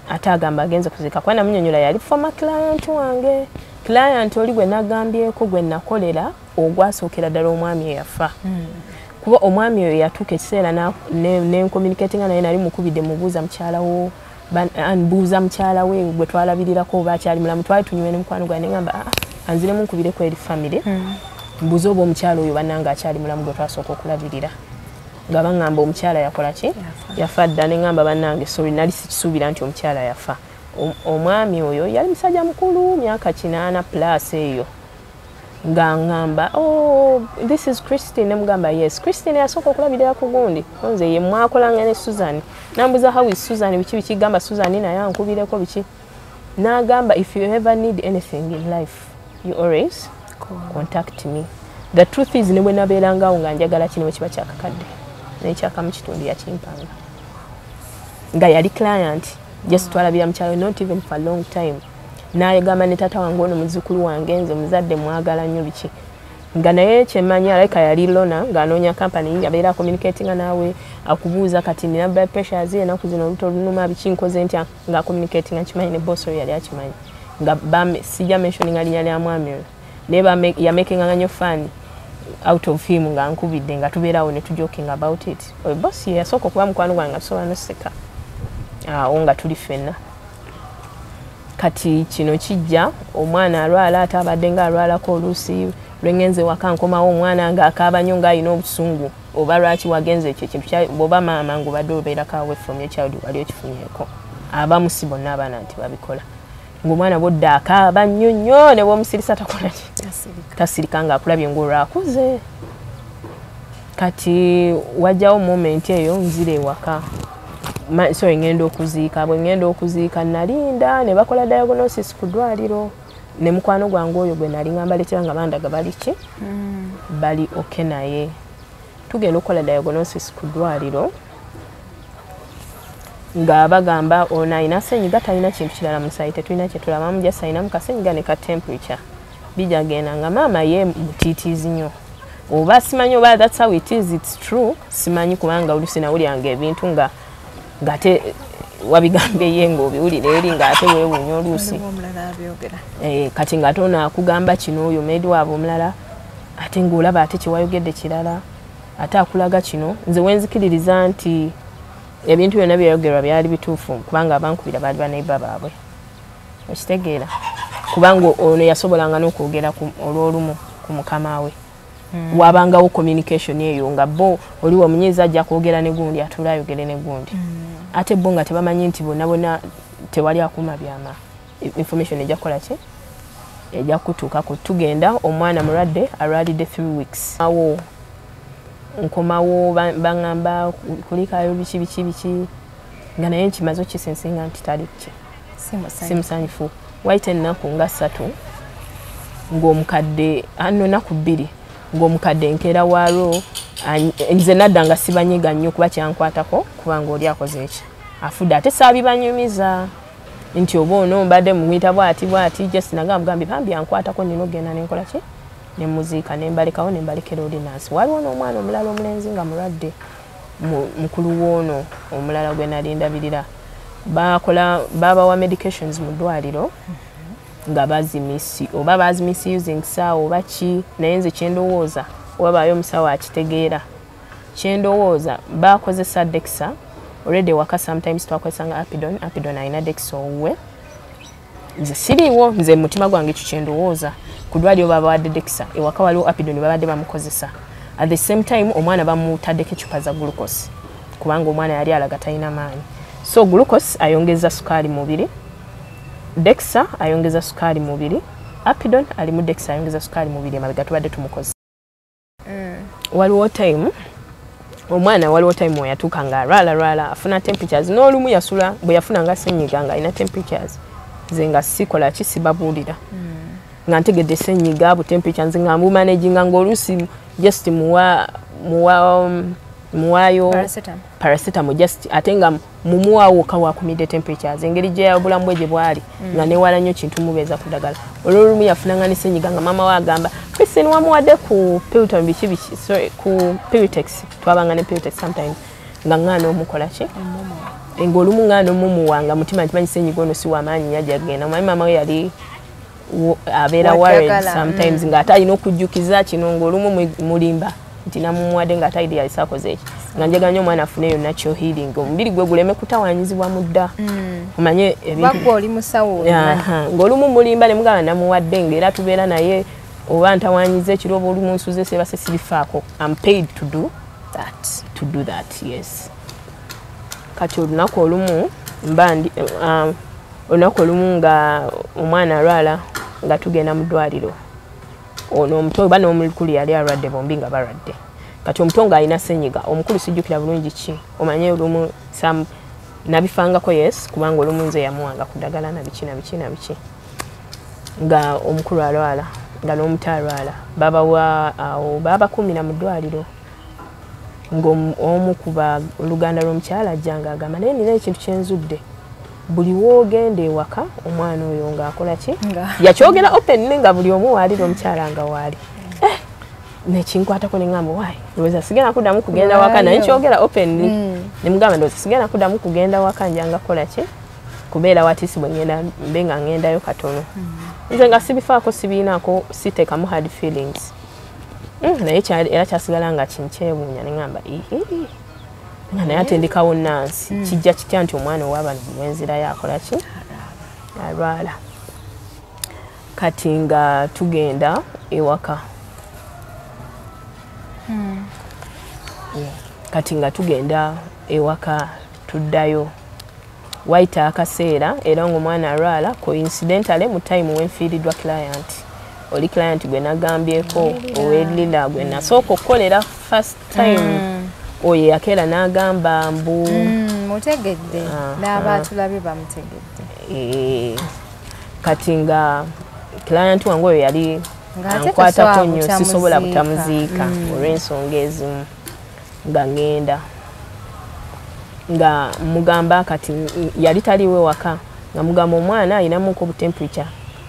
ate agamba agenze kuzika kuba namunyonyola yali former client wange client oli gwe nagambyeko gwe nakolera ogwasookera ddala omwami eyafa kuba omwami oyo yatuuka ekiseera nencommunicatinga naye nali mukubidde mubuuza mukyala wo mbuuza mukyala we gwe twalabirirako oba akyali mulamu twali tunyume n'omukwano gwange ngamba anziremu nkubireko eri famire mbuuza oba omukyala oyo bannange akyali mulamu gwe twasooka okulabirira nga baŋŋamba omukyala yakola ki yafa dda ne ŋŋamba bannange sorry nali sikisuubira nti omukyala yafa omwami oyo yali musajja mukulu myaka 80 plus eyo nga ŋŋamba this is Christine ne mugamba yes Christine yasooka okulabirira ku gundi nze ye mwakolanga ne Susan nambuza how is Susan biki gamba Susan naye ankubireko biki n'agamba if you ever need anything in life you always contact me the truth is ne bwe nabeerangawo nga njagala kino bwe kiba kyakakadde n'ekyaka mu kitundu yakimpanga nga yali client just twalabira mukyalo not even for a long time n'ayagamba ne taata wange ono muzzukulu wange nze muzadde mwagala nnyo biki nga naye kyemanya aleka yali lona ng'anoonya kampani abeera communicatinga naawe akubuuza kati nina blood pressures enaku zino oluto olunuma biki nkoze ntya nga communicatinga nkimanyi ne boss oyo yali akimanyi nga sijja mentioninga linnya lya mwami oyo naye yamakinga nnyo fun out of him nga nkubidde nga tubeerawo ne tujoking about it oyo boss ye yasooka okuba mukwano gwange nga tusobola noseka awo nga tuli ffenna kati kino kijja omwana alwala ate abadde nga alwalako oluusi lwengenze waka nkomawo omwana ng'akaaba nnyo ng'alina obusungu oba lwaki wagenze ekyo ekintu bw'oba maama ng'obadde obeerako away from your child wali okifunyeeko abamu si bonna abaana nti babikola ng'omwana bw'odda akaaba nnyo nnyo ne bw'omusirisa takola ki tasirika ng'akulabye ng'olwakuze kati wajjawo moment eyo nzira ewaka sorry ngenda okuziika bwe ngenda okuziika nalinda ne bakola diagnosis ku ddwaliro ne mukwano gwange oyo gwe nali ngamba leetera nga bandaga bali ki bali oke naye tugenda okukola diagnosis ku ddwaliro nga bagamba ono alina ssenyiga talina kintu kirala mu sayi tetulina kye tulabamu just alinamu kasenyiga ne ka temperature bijagenda nga maama ye mutiitiizi nnyo oba simanyi oba that's how it is it's true simanyi kubanga oluusi nawulyanga ebintu ng'ate wabigambye ye ng'obiwulira eri ng'ate weewuunya oluusi kati ng'ate ono akugamba kino oyo meedi waabwe omulala ate ng'olaba ate kyewayogedde kirala ate akulaga kino nze wenzikiririza nti ebintu byonna byayogerwa byali bituufu kubanga abankubira baali baneiba baabwe okitegeera kubanga ono yasobolanga n'okwogera olw'olumu ku mukama we wabangawo communication eyo nga bo oliwo omunyiiza ajja kwogera ne gundi atula ayogere ne gundi ate bo nga tebamanyi nti bonna tewali akuuma byama information ejja kukola ki ejja kutuukako tugenda omwana mulwadde alwalidde 3 weeks awo nkomawo baŋŋamba kulikayo biki nga naye nkimaze okisensinga nti tali ki simusanyufu waite ennaku nga 3 ng'omukadde ano naku 2 ng'omukadde nkeera waalo nze nadda nga sibanyiga nnyo kuba kyankwatako kubanga oli akoze eki afudde ate saabibanyumiza nti oba ono mbadde mumuyita bwati just nagambye bambi ankwatako nina ogenda nenkola ki nemuziika nembalekawo nembalekera olinansi waliwo n'omwana omulala omulenzi nga mulwadde mukulu woono omulala gwe nali ndabirira babawa medications mu ddwaliro nga bazimisi oba bazimisusing sawa oba ki naye nze kyendowooza oba bayo omusawo akitegeera kyendowooza bakozesa Dexa already waka sometimes twakozesanga Apidon alina Dexa owuwe nze siriiwo nze mutima gwange ekyo kyendowooza ku ddwaliro babawadde Dexa ewaka waliwo Apidon babadde bamukozesa at the same time omwana bamutaddeko ecupa za glucose kubanga omwana yali alaga talina maanyi so glucose ayongeza sukaali mubiri Dexa ayongeza sukaali mubiri Apidon alimu Dexa ayongeza sukaali mubiri emabega tubadde tumukozesa waliwo time omwana waliwo time oyatuuka nga rwala afuna temperatures n'olumu yasula bwe yafuna nga senyiga nga alina temperatures nze nga sikola ki sibabuulira nga ntegedde senyiga bu temperatures nga mbumanaginga ng'oluusi just muwayo paracetamol just ate nga mumuwaawo kawakumidde temperatures engeri gye yabulamu bwe gye bwali nga newala nnyo kintu mubeeza ku ddagala olwolumu yafunanga ne senyiga nga maama we agamba Christine wamuwadde ku Pilton biki ku Piritex twabanga ne Piritex sometimes nga ngana omukola ki ng'olumu ngana omumuwanga mutima ntimanyi senyiga ono si wamaanyi yajagenda omanyi maama we yali abeera worried sometimes nga ate alina okujjukiza kino ng'olumu mulimba nti namumuwadde nga atayidi yalisaakoze eki nga njaganya omwana afuneyo natural healing omubiri gwe guleme kutawanyizibwa mudda omanye oli musawo ng'olumu mulimba ne mugamba namuwadde ng'era tubeera naye oba ntawanyiza ekiro oba oli munsuze sebase sirifaako I'm paid to do that yes kati olunaku olumu olunaku olumu nga omwana alwala nga tugenda mu ddwaliro ono omuto oba n'omukulu yali alwadde bombi nga balwadde kati omuto nga alina senyiga omukulu sijjukira bulungi ki omanye olumu nabifangako yes kubanga olumu nze yamuwanga ku ddagala na biki nga omukulu alwala nga n'omuto alwala babakuumira mu ddwaliro ng'omu kuba oluganda lw'omukyala ajja nga agamba naye nina ekintu kyenzudde buli woogenda ewaka omwana oyo ng'akola ki yakyogera open nga buli omu waalira omukyala nga waali nekinkwatako neŋŋamba wayi ndowooza sigenda kuddamu kugenda waka naye kyogera open nemugamba ndowooza sigenda kuddamu kugenda waka njanga kukola ki kubeera watiisi bwe ngenda mbe nga ngendayo katono nze nga sibifaako sibiinaako siteekamu hard feelings naye era kyasigala nga kinkyewuunya neŋŋamba nga naye atendekawo nansi kijja kitya nti omwana owabano wenzirayo akola ki alwala kati nga tugenda ewaka tuddayo wayita akaseera era ng'omwana alwala coincidentally mu time wenfiiriddwa client oli client gwe nagambyeko owelila gwe nasooka okukolera first time oyo yakeera n'agamba mbu mutegedde n'abatulabye bamutegedde kati nga client wange oyo yali ankwatako nnyo sisobola butamuziika olw'ensonga ezimu nga ngenda nga mugamba kati yali taliwe waka nga mugamba omwana ayinamuko obutemperature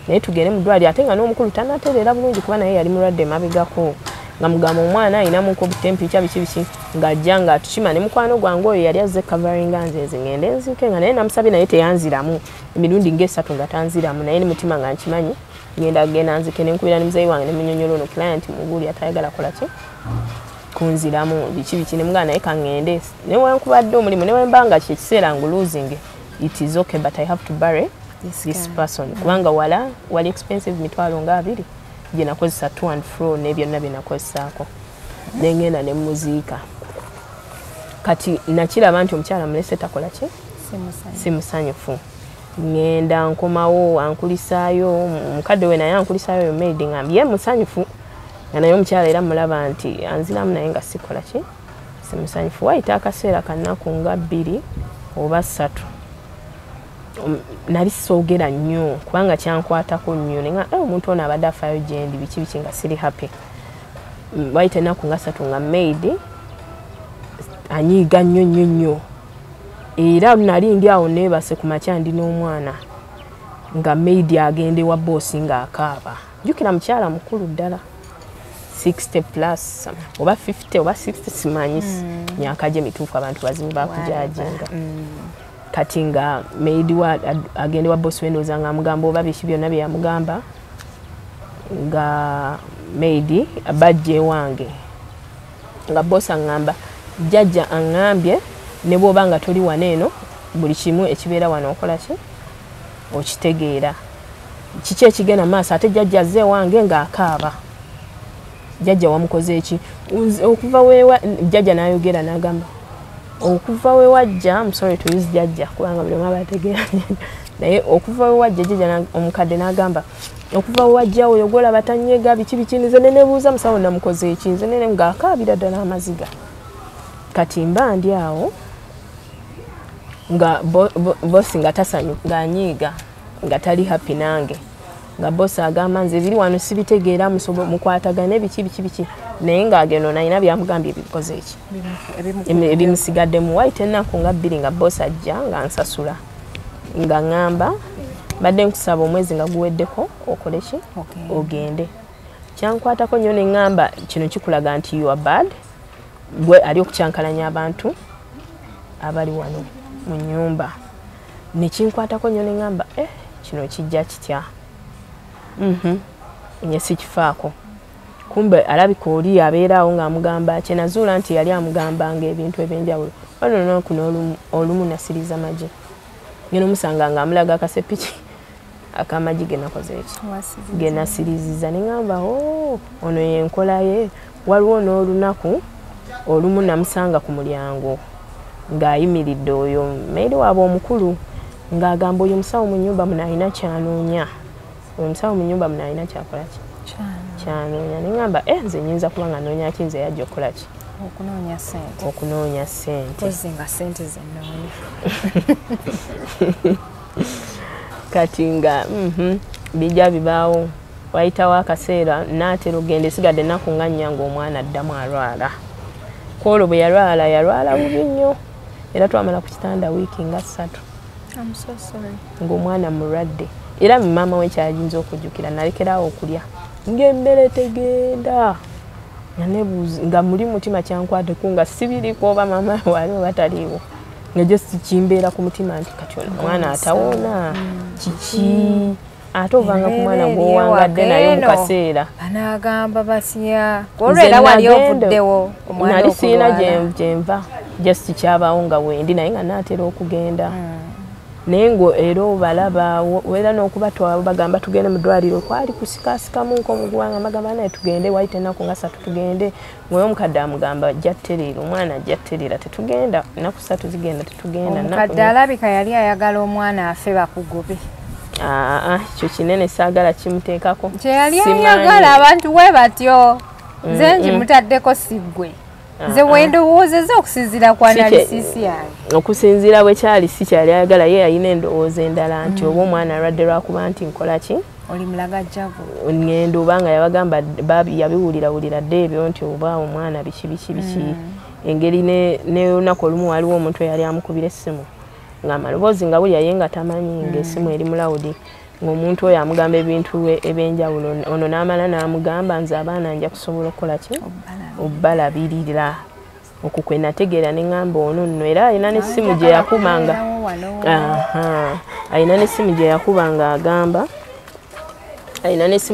naye tugende mu ddwaliro ate nga n'omukulu tannatereera bulungi kuba naye yali mulwadde mabegako nga mugamba omwana ayinamuko obutemperature biki ng'ajja nga tukima ne mukwano gwange oyo yali azze covering nze ngende nziike nga naye namusabye naye teyanziramu emirundi ng'esatu nga tanziramu naye ne mutima nga nkimanyi genda nzike nenkubira ne muzeeyi wange ne munyonyola ono client muguli atayagala kola ki kunziramu biki ne mugana naye kangende ne wankubadde omulimu ne wembanga kiseera ngu losing it is okay but I have to bury this person kubanga wali expensive mitwalo nga 2 gye nakozesa to and fro ne byonna bye nakozesaako nengenda ne muziika kati nakiraba nti omukyala mulese takola ki simusanyufu ngenda nkomawo ankulisaayo mukadde we naye ankulisaayo yo maid ngambye ye musanyufu nga naye omukyala era mulaba nti anziramu naye nga sikola ki simusanyufu wayita akaseera kannaku nga 2 oba 3 nali soogera nnyo kubanga kyankwatako nnyo nenga omuntu ono abadde afaayo gyendi biki nga siri happy waite ennaku nga 3 nga maid anyiiga nnyo era nali ndi awo neebase ku makya ndi n'omwana nga maid agende wa bosi ng'akaaba jjukira mukyala mukulu ddala 60 plus oba 50 oba 60 simanyi myaka gye mituufu abantu bazibu bakujajenga kati nga maid agende wa bosi wendooza nga amugamba oba biki byonna bye yamugamba nga maid bajja ewange nga bosi aŋŋamba jjajja aŋŋambye ne bw'oba nga toli wano eno buli kimu ekibeera wano okola ki okitegeera kiki ekigenda maaso ate jjajja azze ewange ng'akaaba jjajja wamukoze eki okuva wewa jjajja n'ayogera n'agamba okuva wewajja I'm sorry to use jjajja kubanga buli omu abategeera naye okuva wewajja jjajja omukadde n'agamba okuva wewajja oyo gwolaba tanyega biki nze ne nebuuza musawo namukoze eki nze nene ng'akaabira ddala amaziga kati mba ndi awo nga bosi nga tasanyu ng'anyiiga nga tali happy nange nga bosi agamba nze biri wano sibitegeera mukwatagane biki naye ng'ageno nalina byamugambye ebikoze eki ebimusigadde mu waite ennaku nga 2 nga bosi ajja nga nsasula nga ŋŋamba badde nkusaba omwezi nga guweddeko okole ki ogende kyankwatako nnyo ne ŋŋamba kino kikulaga nti you are bad gwe ali okukyankalanya abantu abali wano mu nnyumba nekinkwatako nnyo ne ŋŋamba kino kijja kitya nye sikifaako kumbe alabika oli abeeraawo ng'amugamba kyenazuula nti yali amugambanga ebintu ebyenjawulo wano kuno olumu nasiriza magi ngeno musanga ng'amulaga akasepiki akamagi genakoze eki genasiriziza ne ŋŋamba ono yenkola ye waliwo n'olunaku olumu namusanga ku mulyango ng'ayimiridde oyo maid waabwe omukulu ng'agamba oyo musawo mu nnyumba muno alina kyanoonya oyo musawo mu nnyumba muno alina kyakola ki kyanoonya ne ŋŋamba nze nyinza kuba nga noonya ki nze yajja okukola ki okunoonya ssente nga ssente zenoonya kati nga bijja bibaawo wayitawo akaseera naatera ogenda esigadde ennaku nga 4 ng'omwana addamu alwala kwolwo bwe yalwala bubi nnyo era twamala ku kitanda wiiki nga 3 ng'omwana mulwadde era maama we kyayinza okujjukira nalekeraawo okulya ng'emmere tegenda nga muli mutima kyankwateko nga sibiriko oba maama wali oba taliiwo nga just kimbeera ku mutima nti kati omwana atawona kiki ate ovanga ku mwana gw'owangadde naye mu kaseera banagamba batya olwera wali ovuddewo nali siina gyenva just kyabaawo nga wendi naye nga naatera okugenda naye ngo era obalaba wera n'okubatwala bagamba tugende mu ddwaliro kwali kusikasikamu nk'omugwanga bagamba naye tugende waite ennaku nga 3 tugende ng'oyo omukadde amugamba ajja ttereera omwana ajja ttereera tetugenda ennaku 3 zigenda tetugenda omukadde alabika yali ayagala omwana afe bakugobe ekyo kinene saagala kimuteekako kyeyali ayagala abantu we batyo nze ngimutaddeko siggwe nze wendowoozeza okusinziira ku analisisi yange okusinziira bwe kyali si kyali ayagala ye yalina endowooza endala nti oba omwana alwadde lwakuba nti nkola ki oli mulagajjavu ngendo obanga yabagamba yabiwulirawulira dde ebyo nti oba omwana biki engeri n'olunaku olumu waliwo omuntu eyali amukubira essimu ng'amaloboozi nga buli yaye nga tamanyi ng'essimu eri mulawudi ng'omuntu oyo amugamba ebintu ebyenjawulo ono n'amala n'amugamba nze abaana nja kusobola okukola ki obbalabirira okwo kwe nategeera ne ŋŋamba ono nno era alina n'essimu gye yakubanga alina n'essimu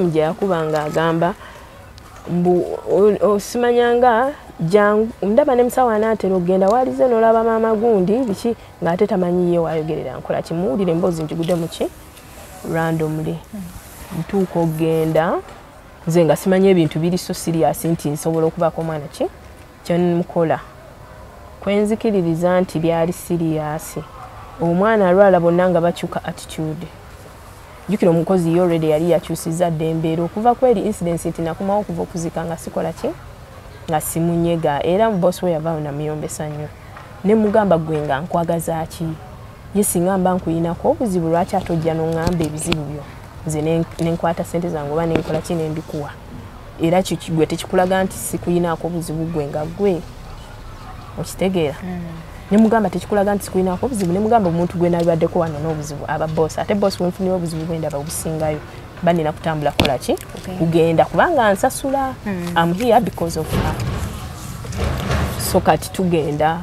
gye yakubanga agamba osimanyanga jangu ndaba ne musawo anaatera okugenda waalize n'olaba maama gundi biki ng'ate tamanyi ye waayogerera nkola kimuwulire emboozi njigudde mu ki randomly ntuuka okugenda nze nga simanyi ebintu biri so serious nti nsobola okubaako omwana ki kyemukola kwenzikiririza nti byali serious omwana alwala bonna nga bakyuka attitude jjukira omukozi ye already yali yakyusizza dde embeera okuva ku eri incident nti nakumawo okuva okuzika nga sikola ki nga simunyega era mubosi we yavaawo namuyombesa nnyo ne mugamba gwe nga nkwagaza ki ye singa mba nkuyinako obuzibu lwaki atojja n'oŋŋamba ebizibu byo nze nenkwata ssente zange oba nenkola ki nembikuwa era gwe tekikulaga nti sikuyinaako buzibu gwe nga gwe okitegeera ne mugamba tekikulaga nti sikuyinaako obuzibu ne mugamba omuntu gwe nalibaddeko wano n'obuzibu aba boss ate boss wenfunira obuzibu bwendaba obusingayo banina kutambula kukola ki kugenda kubanga nsasula I'm here because of her so kati tugenda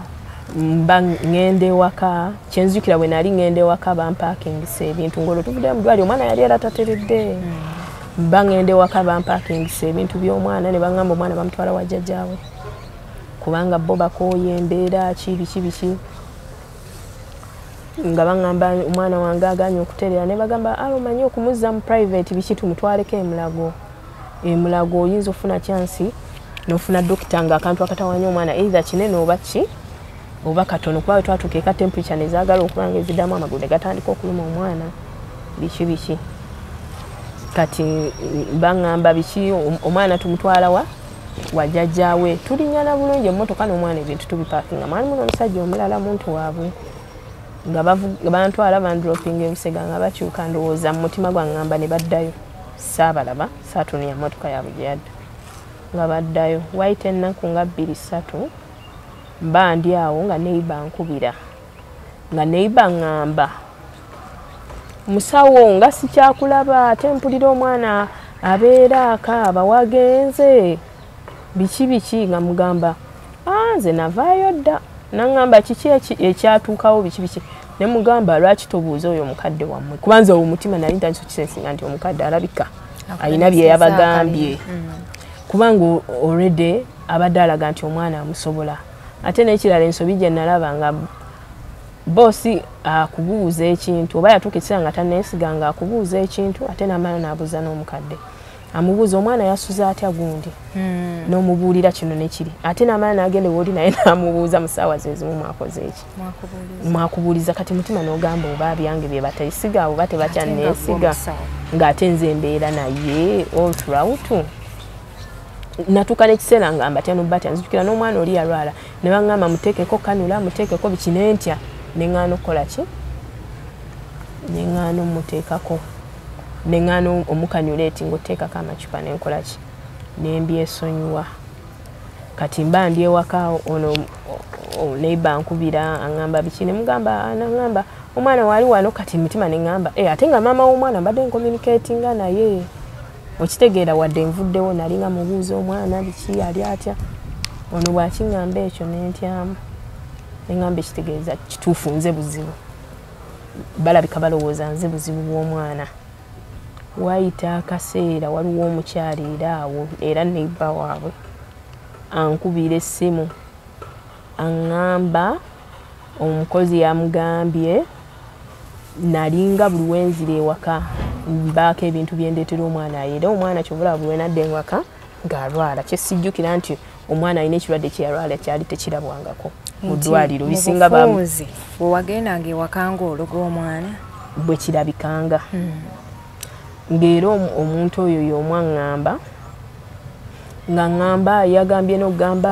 mba ngende waka kyenzukira bwe nali ngende waka bampakingisa ebintu ngolo tuvudde mu ddwaliro omwana yali atateredde mba ngende waka bampakingisa ebintu by'omwana ne bangamba omwana bamutwala wa jjajjaawe kubanga bo bakooye embeera biki nga bangamba omwana wange aganye okuterera ne bagamba omanyi okumuzza mu private biki tumutwaleko emulago oyinza ofuna chansi n'ofuna dokita nga akantu akatawanya omwana either kinene oba katono kuba twatuuka eka temperature nezaagala okuba nga eziddamu amagulu ne gatandika okuluma omwana biki kati bangamba biki omwana tumutwala wa jjajjaawe tulinyana bulungi emmotoka n'omwana ebintu tubipaakinga mwalimu n'omusajja omulala muntu waabwe nga bantwala bandropinga ebisega nga bakyuka ndowooza mu mutima gwangamba ne baddayo saabalaba saatunia emmotoka yaabwe gye yadda nga baddayo wayita ennaku nga 2-3 mba ndi awo nga neiba nkubira nga neiba ngamba musawo nga sikyakulaba ate mpulira omwana abeera akaaba wagenze biki nga mugamba nze navaayo dda nangamba kiki ekyatuukawo biki ne mugamba lwaki tobuuza oyo omukadde wammwe kubanza omutima nali ntandise okukisensinga nti omukadde alabika alina bye yabagambye kubanga already abadde alaga nti omwana amusobola ate n'ekirala ensobi gye nalaba nga boosi akubuuza ekintu oba yatuuka ekiseera nga tanneesiga nga akubuuza ekintu ate n'amala n'abuuza n'omukadde amubuuza omwana yasuza atya gundi n'omubuulira kino nekiri ate n'amala n'agenda woli naye n'amubuuza mu ssaawa ze zimu mwakoze eki mwakubuuliza kati mutima n'ogamba oba byange bye batayisiga oba tebakyanneesiga ng'ate nze embeera naye all throughout natuuka n'ekiseera ngamba atya nobbatya nzijukira n'omwana oli yalwala ne baŋŋamba muteekeko kanula muteekeko biki nentya neŋŋaana okukola ki neŋŋaana omuteekako neŋŋaana omukanyuleeti ng'oteekako amacupa nenkola ki nembyesonyiwa kati mba ndi ewaka ono neiba nkubira aŋŋamba biki ne mugamba naŋŋamba omwana wali wano kati mutima neŋŋamba ate nga maama w'omwana mbadde ncommunicatinga naye okitegeera wadde nvuddewo nali nga mubuuza omwana biki ali atya ono bw'akiŋŋamba ekyo nentyamu neŋŋamba ekitegeeza kituufu nze buzibu balabika balowooza nze buzibu bw'omwana wayita akaseera waliwo omukyala era awo era neiba waabwe ankubira essimu aŋŋamba omukozi yamugambye nalinga buli wenzira ewaka mbaako ebintu byendeetera omwana ayera omwana kyobulaba buli wenadda ewaka ng'alwala kyesijjukira nti omwana alina ekirwadde kyeyalwala kyali tekirabwangako mu ddwaliro bisinga bwe wagendanga ewaka ng'ologa omwana bwe kirabikanga ng'era omuntu oyo y'omwaŋŋamba nga ŋŋamba yagambye n'okugamba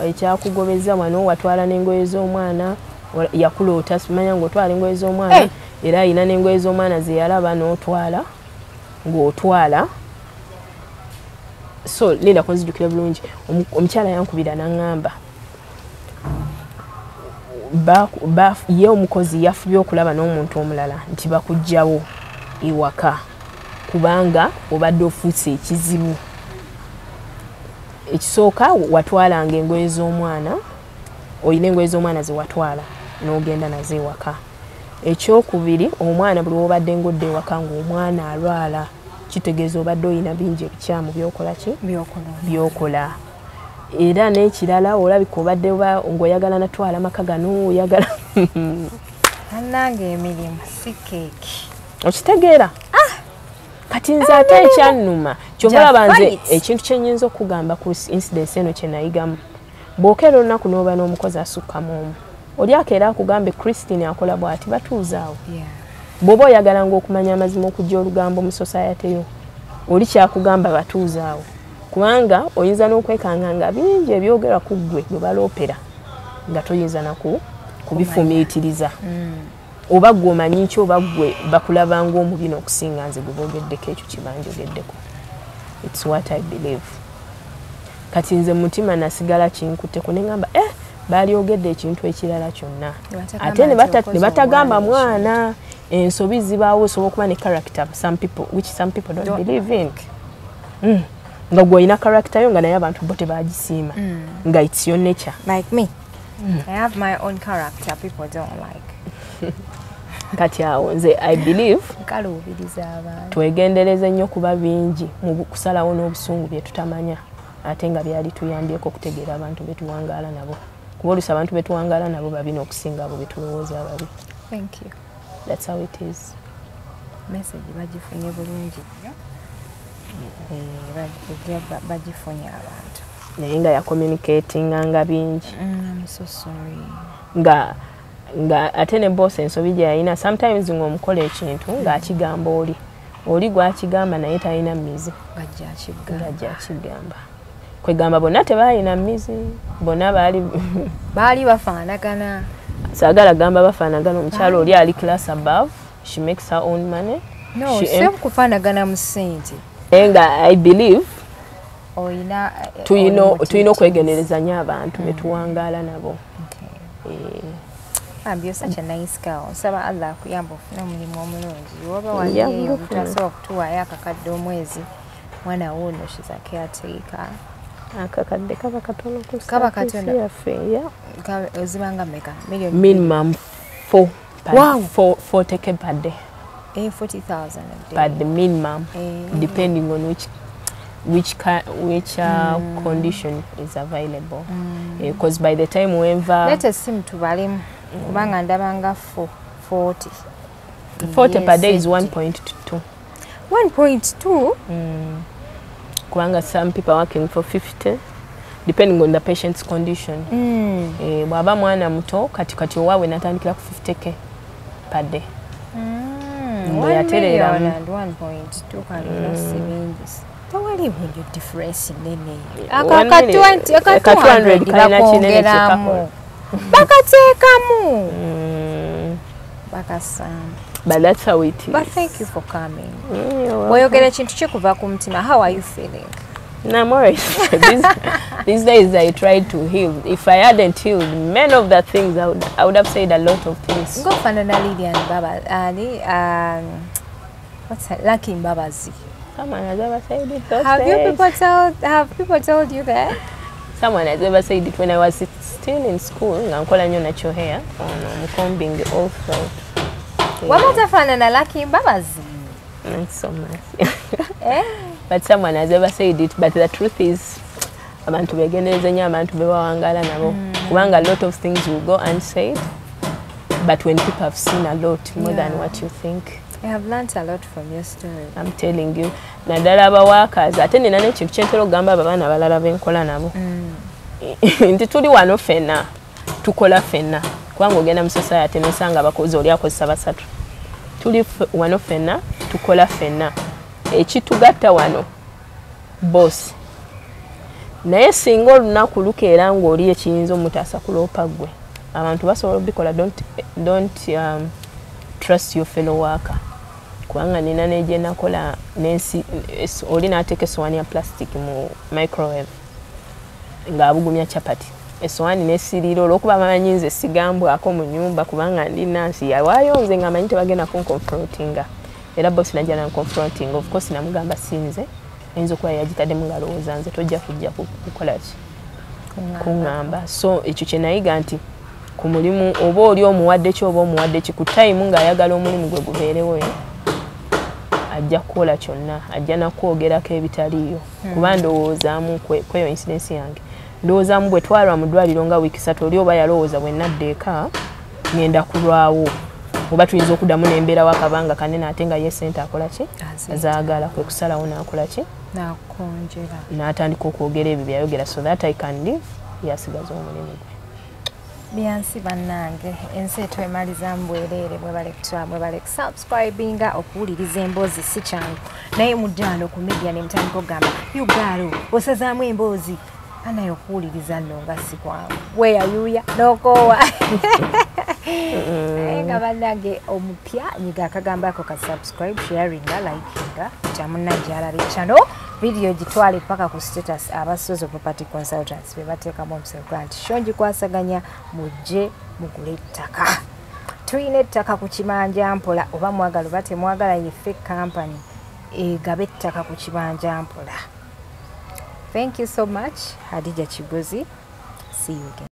ekyakugobeza wano watwala n'engoye z'omwana yakuloota simanya ng'otwala engoye z'omwana era alina n'engoye z'omwana ze yalaba n'otwala ng'otwala so linda kunzijukira bulungi omukyala yankubira n'aŋŋamba ye omukozi yafubye okulaba n'omuntu omulala nti bakugjawo ewaka kubanga obadde ofuuse ekizibu ekisooka watwalanga engoye z'omwana olina engoye z'omwana ze watwala n'ogenda nazo ewaka ekyokubiri omwana buli wobadde ng'odda ewaka ng'omwana alwala kitegeeza obadde olina bingi ebikyamu byokola ki byokola era n'ekirala olabika obadde ng'oyagala natwala maka gano oyagala annange emirimu si keeki okitegeera kati nze ate ekyannuma kyobalaba nze ekintu kyenyinza okugamba ku incidence eno kyenayigamu bw'okeera olunaku n'oba n'omukozi asukkamu omu oli akeera akugambe Christine akola bw'ati batuuzaawo bw'oba oyagalanga okumanya amazima okujja olugambo mu society yo oli kyakugamba batuuzaawo kubanga oyinza n'okwekanga nga bingi ebyogerwa ku ggwe bwe baloopera nga toyinza naku kubifumiitiriza oba gwe omanyi ki oba gwe bakulaba ng'omubi n'okusinga nze gwe boogeddeko ekyo kibanjogeddeko It's what I believe. Kati nze mutima nasigala kinkute kunengamba balyogedde ekintu ekirala kyonna. Ate ne batagamba mwana ensobi zibaawo osobola okuba ne character some people don't believe in. Nga gwolina character yo nga naye abantu bo tebagisiima. Nga it's your nature. Like me. I have my own character people don't like. Kati awo nze I believe kaluubiriza abantu twegendereze nnyo kuba bingi mu kusalawo n'obusungu bye tutamanya ate nga byali tuyambyeko okutegeera abantu betuwangaala nabo kuba olusi abantu betuwangaala nabo babina okusinga abo betulowooza ababi. Thank you. That's how it is. Message bagifunye bulungi bagifunye abantu naye nga ya communicating nga bingi. I'm so sorry. Nga ate ne boss ensobi gye yalina sometimes ng'omukola ekintu ng'akigamba oli gwakigamba naye talina mmizi ng'ajja akigamba kwegamba bonna tebalina mmizi bonna baali bafaanagana saagala gamba bafaanagana omukyalo oli ali class above she makes her own money no si kufaanagana mu ssente nga I believe oyina tuyina okwegendereza nnyo abantu betuwangaala nabo. You're such a nice girl. Saba Allah kuyamba ofuna omulimu omulungi. Woba waliyo utasobola kutuwaayo akakadde omwezi mwana wuno she's a caretaker. Akakadde kaba katono ku kaba katono yaffe ozibanga meka minimum 4 4 per day. 40,000 a day. But the minimum depending on which condition is available. Because by the time whenever let us seem to value kubanga ndabanga 40 per day is 1.2 kubanga some people are working for 50 depending on the patient's condition. Bwaba mwana muto kati owawe natandikira ku 50k per day. 1 million and 1.2 can savings. Tawali mwenye difference nene. Aka 20 aka 200 kalina kinene kyekako. Bakateekamu. Bakasam. But that's how it is. But thank you for coming. Oyogera kintu kikuva ku mutima. How are you feeling? No, I'm alright. These days I tried to heal. If I hadn't healed many of the things, I would have said a lot of things. Go fanana Lydian Baba. What's that? Lucky Mbabazi. Someone has ever said it. Have people told you that? Someone has ever said it when I was still in school. Ngankola nyo natural hair. I'm combing all throughout. Wamata fanana Lucky Mbabazi. Thanks so much. But someone has ever said it. But the truth is, abantu begendereza nnyo abantu bebawangaala nabo. Kubanga a lot of things will go unsaid. But when people have seen a lot more than what you think. I have learned a lot from your story. I'm telling you. Naddala abawakazi ate nina n'ekintu kyentera okugamba abaana abalala benkola nabo. Nti tuli wano ffenna tukola ffenna kubanga ogenda mu society nosanga abakozi oli akozesa basatu. Tuli wano ffenna tukola ffenna. Ekitugatta wano boss. Naye singa olunaku lukeera ng'oli ekiyinza omutaasa kuloopa ggwe. Abantu basobola obikola don't trust your fellow worker. Kubanga nina neje nakola nensi oli n'ateeka essowaani ya plastic mu microwave ng'abugumya chapati. Essowaani n'essiriira olw'okuba amanyi nze sigambwako mu nnyumba kubanga ndi Nancy yawaayo nze ng'amanyi tebagenda kunconfrontinga. Era boss najja nanconfronting. Of course namugamba sinze ayinza okuba yagitaddemu ng'alowooza nze tojja kujja kukola ki kuŋŋamba. So ekyo kye nayiga nti ku mulimu oba oli omuwadde ki oba omuwadde ki ku time ng'ayagala omulimu gwe gubeerewo ajja kukola kyonna ajja nakwogerako ebitaliiyo kuba ndowoozaamu kweyo incidence yange ndowoozaamu bwe twalwa mu ddwaliro nga wiiki 3 oli oba yalowooza bwe nadda eka ngenda kulwawo oba tuyinza okuddamu n'embeera w'akabanga kanene ate nga ye sente akola ki azaagala kwe kusalawo n'akola ki n'akonjera n'atandika okwogera ebyo byayogera so that I can live yasigaza omulimu gwe. Byansi bannange ensi etwemaliza mbwereere mwe bale subscribinga okuwuliriza emboozi si kyangu naye mujjano ku media ne mutandika okugamba yugaalo osazaamu emboozi anayo okuwuliriza nno nga si kwangu weeyayuuya n'okoowa nga bannange omupya nyiga akagambako ka subscribe sharinga likinga kyamunajjalali channel video gitwale paka ku status abasozo property consultants bebateekamu omuseko nti shonji kwasaganya mujje mugule ettaka tulina ettaka ku Kibanja Mpola oba mwagala oba temwagala ye fake company egaba ettaka ku Kibanja Mpola. Thank you so much. Hadija Kigozi. See you again.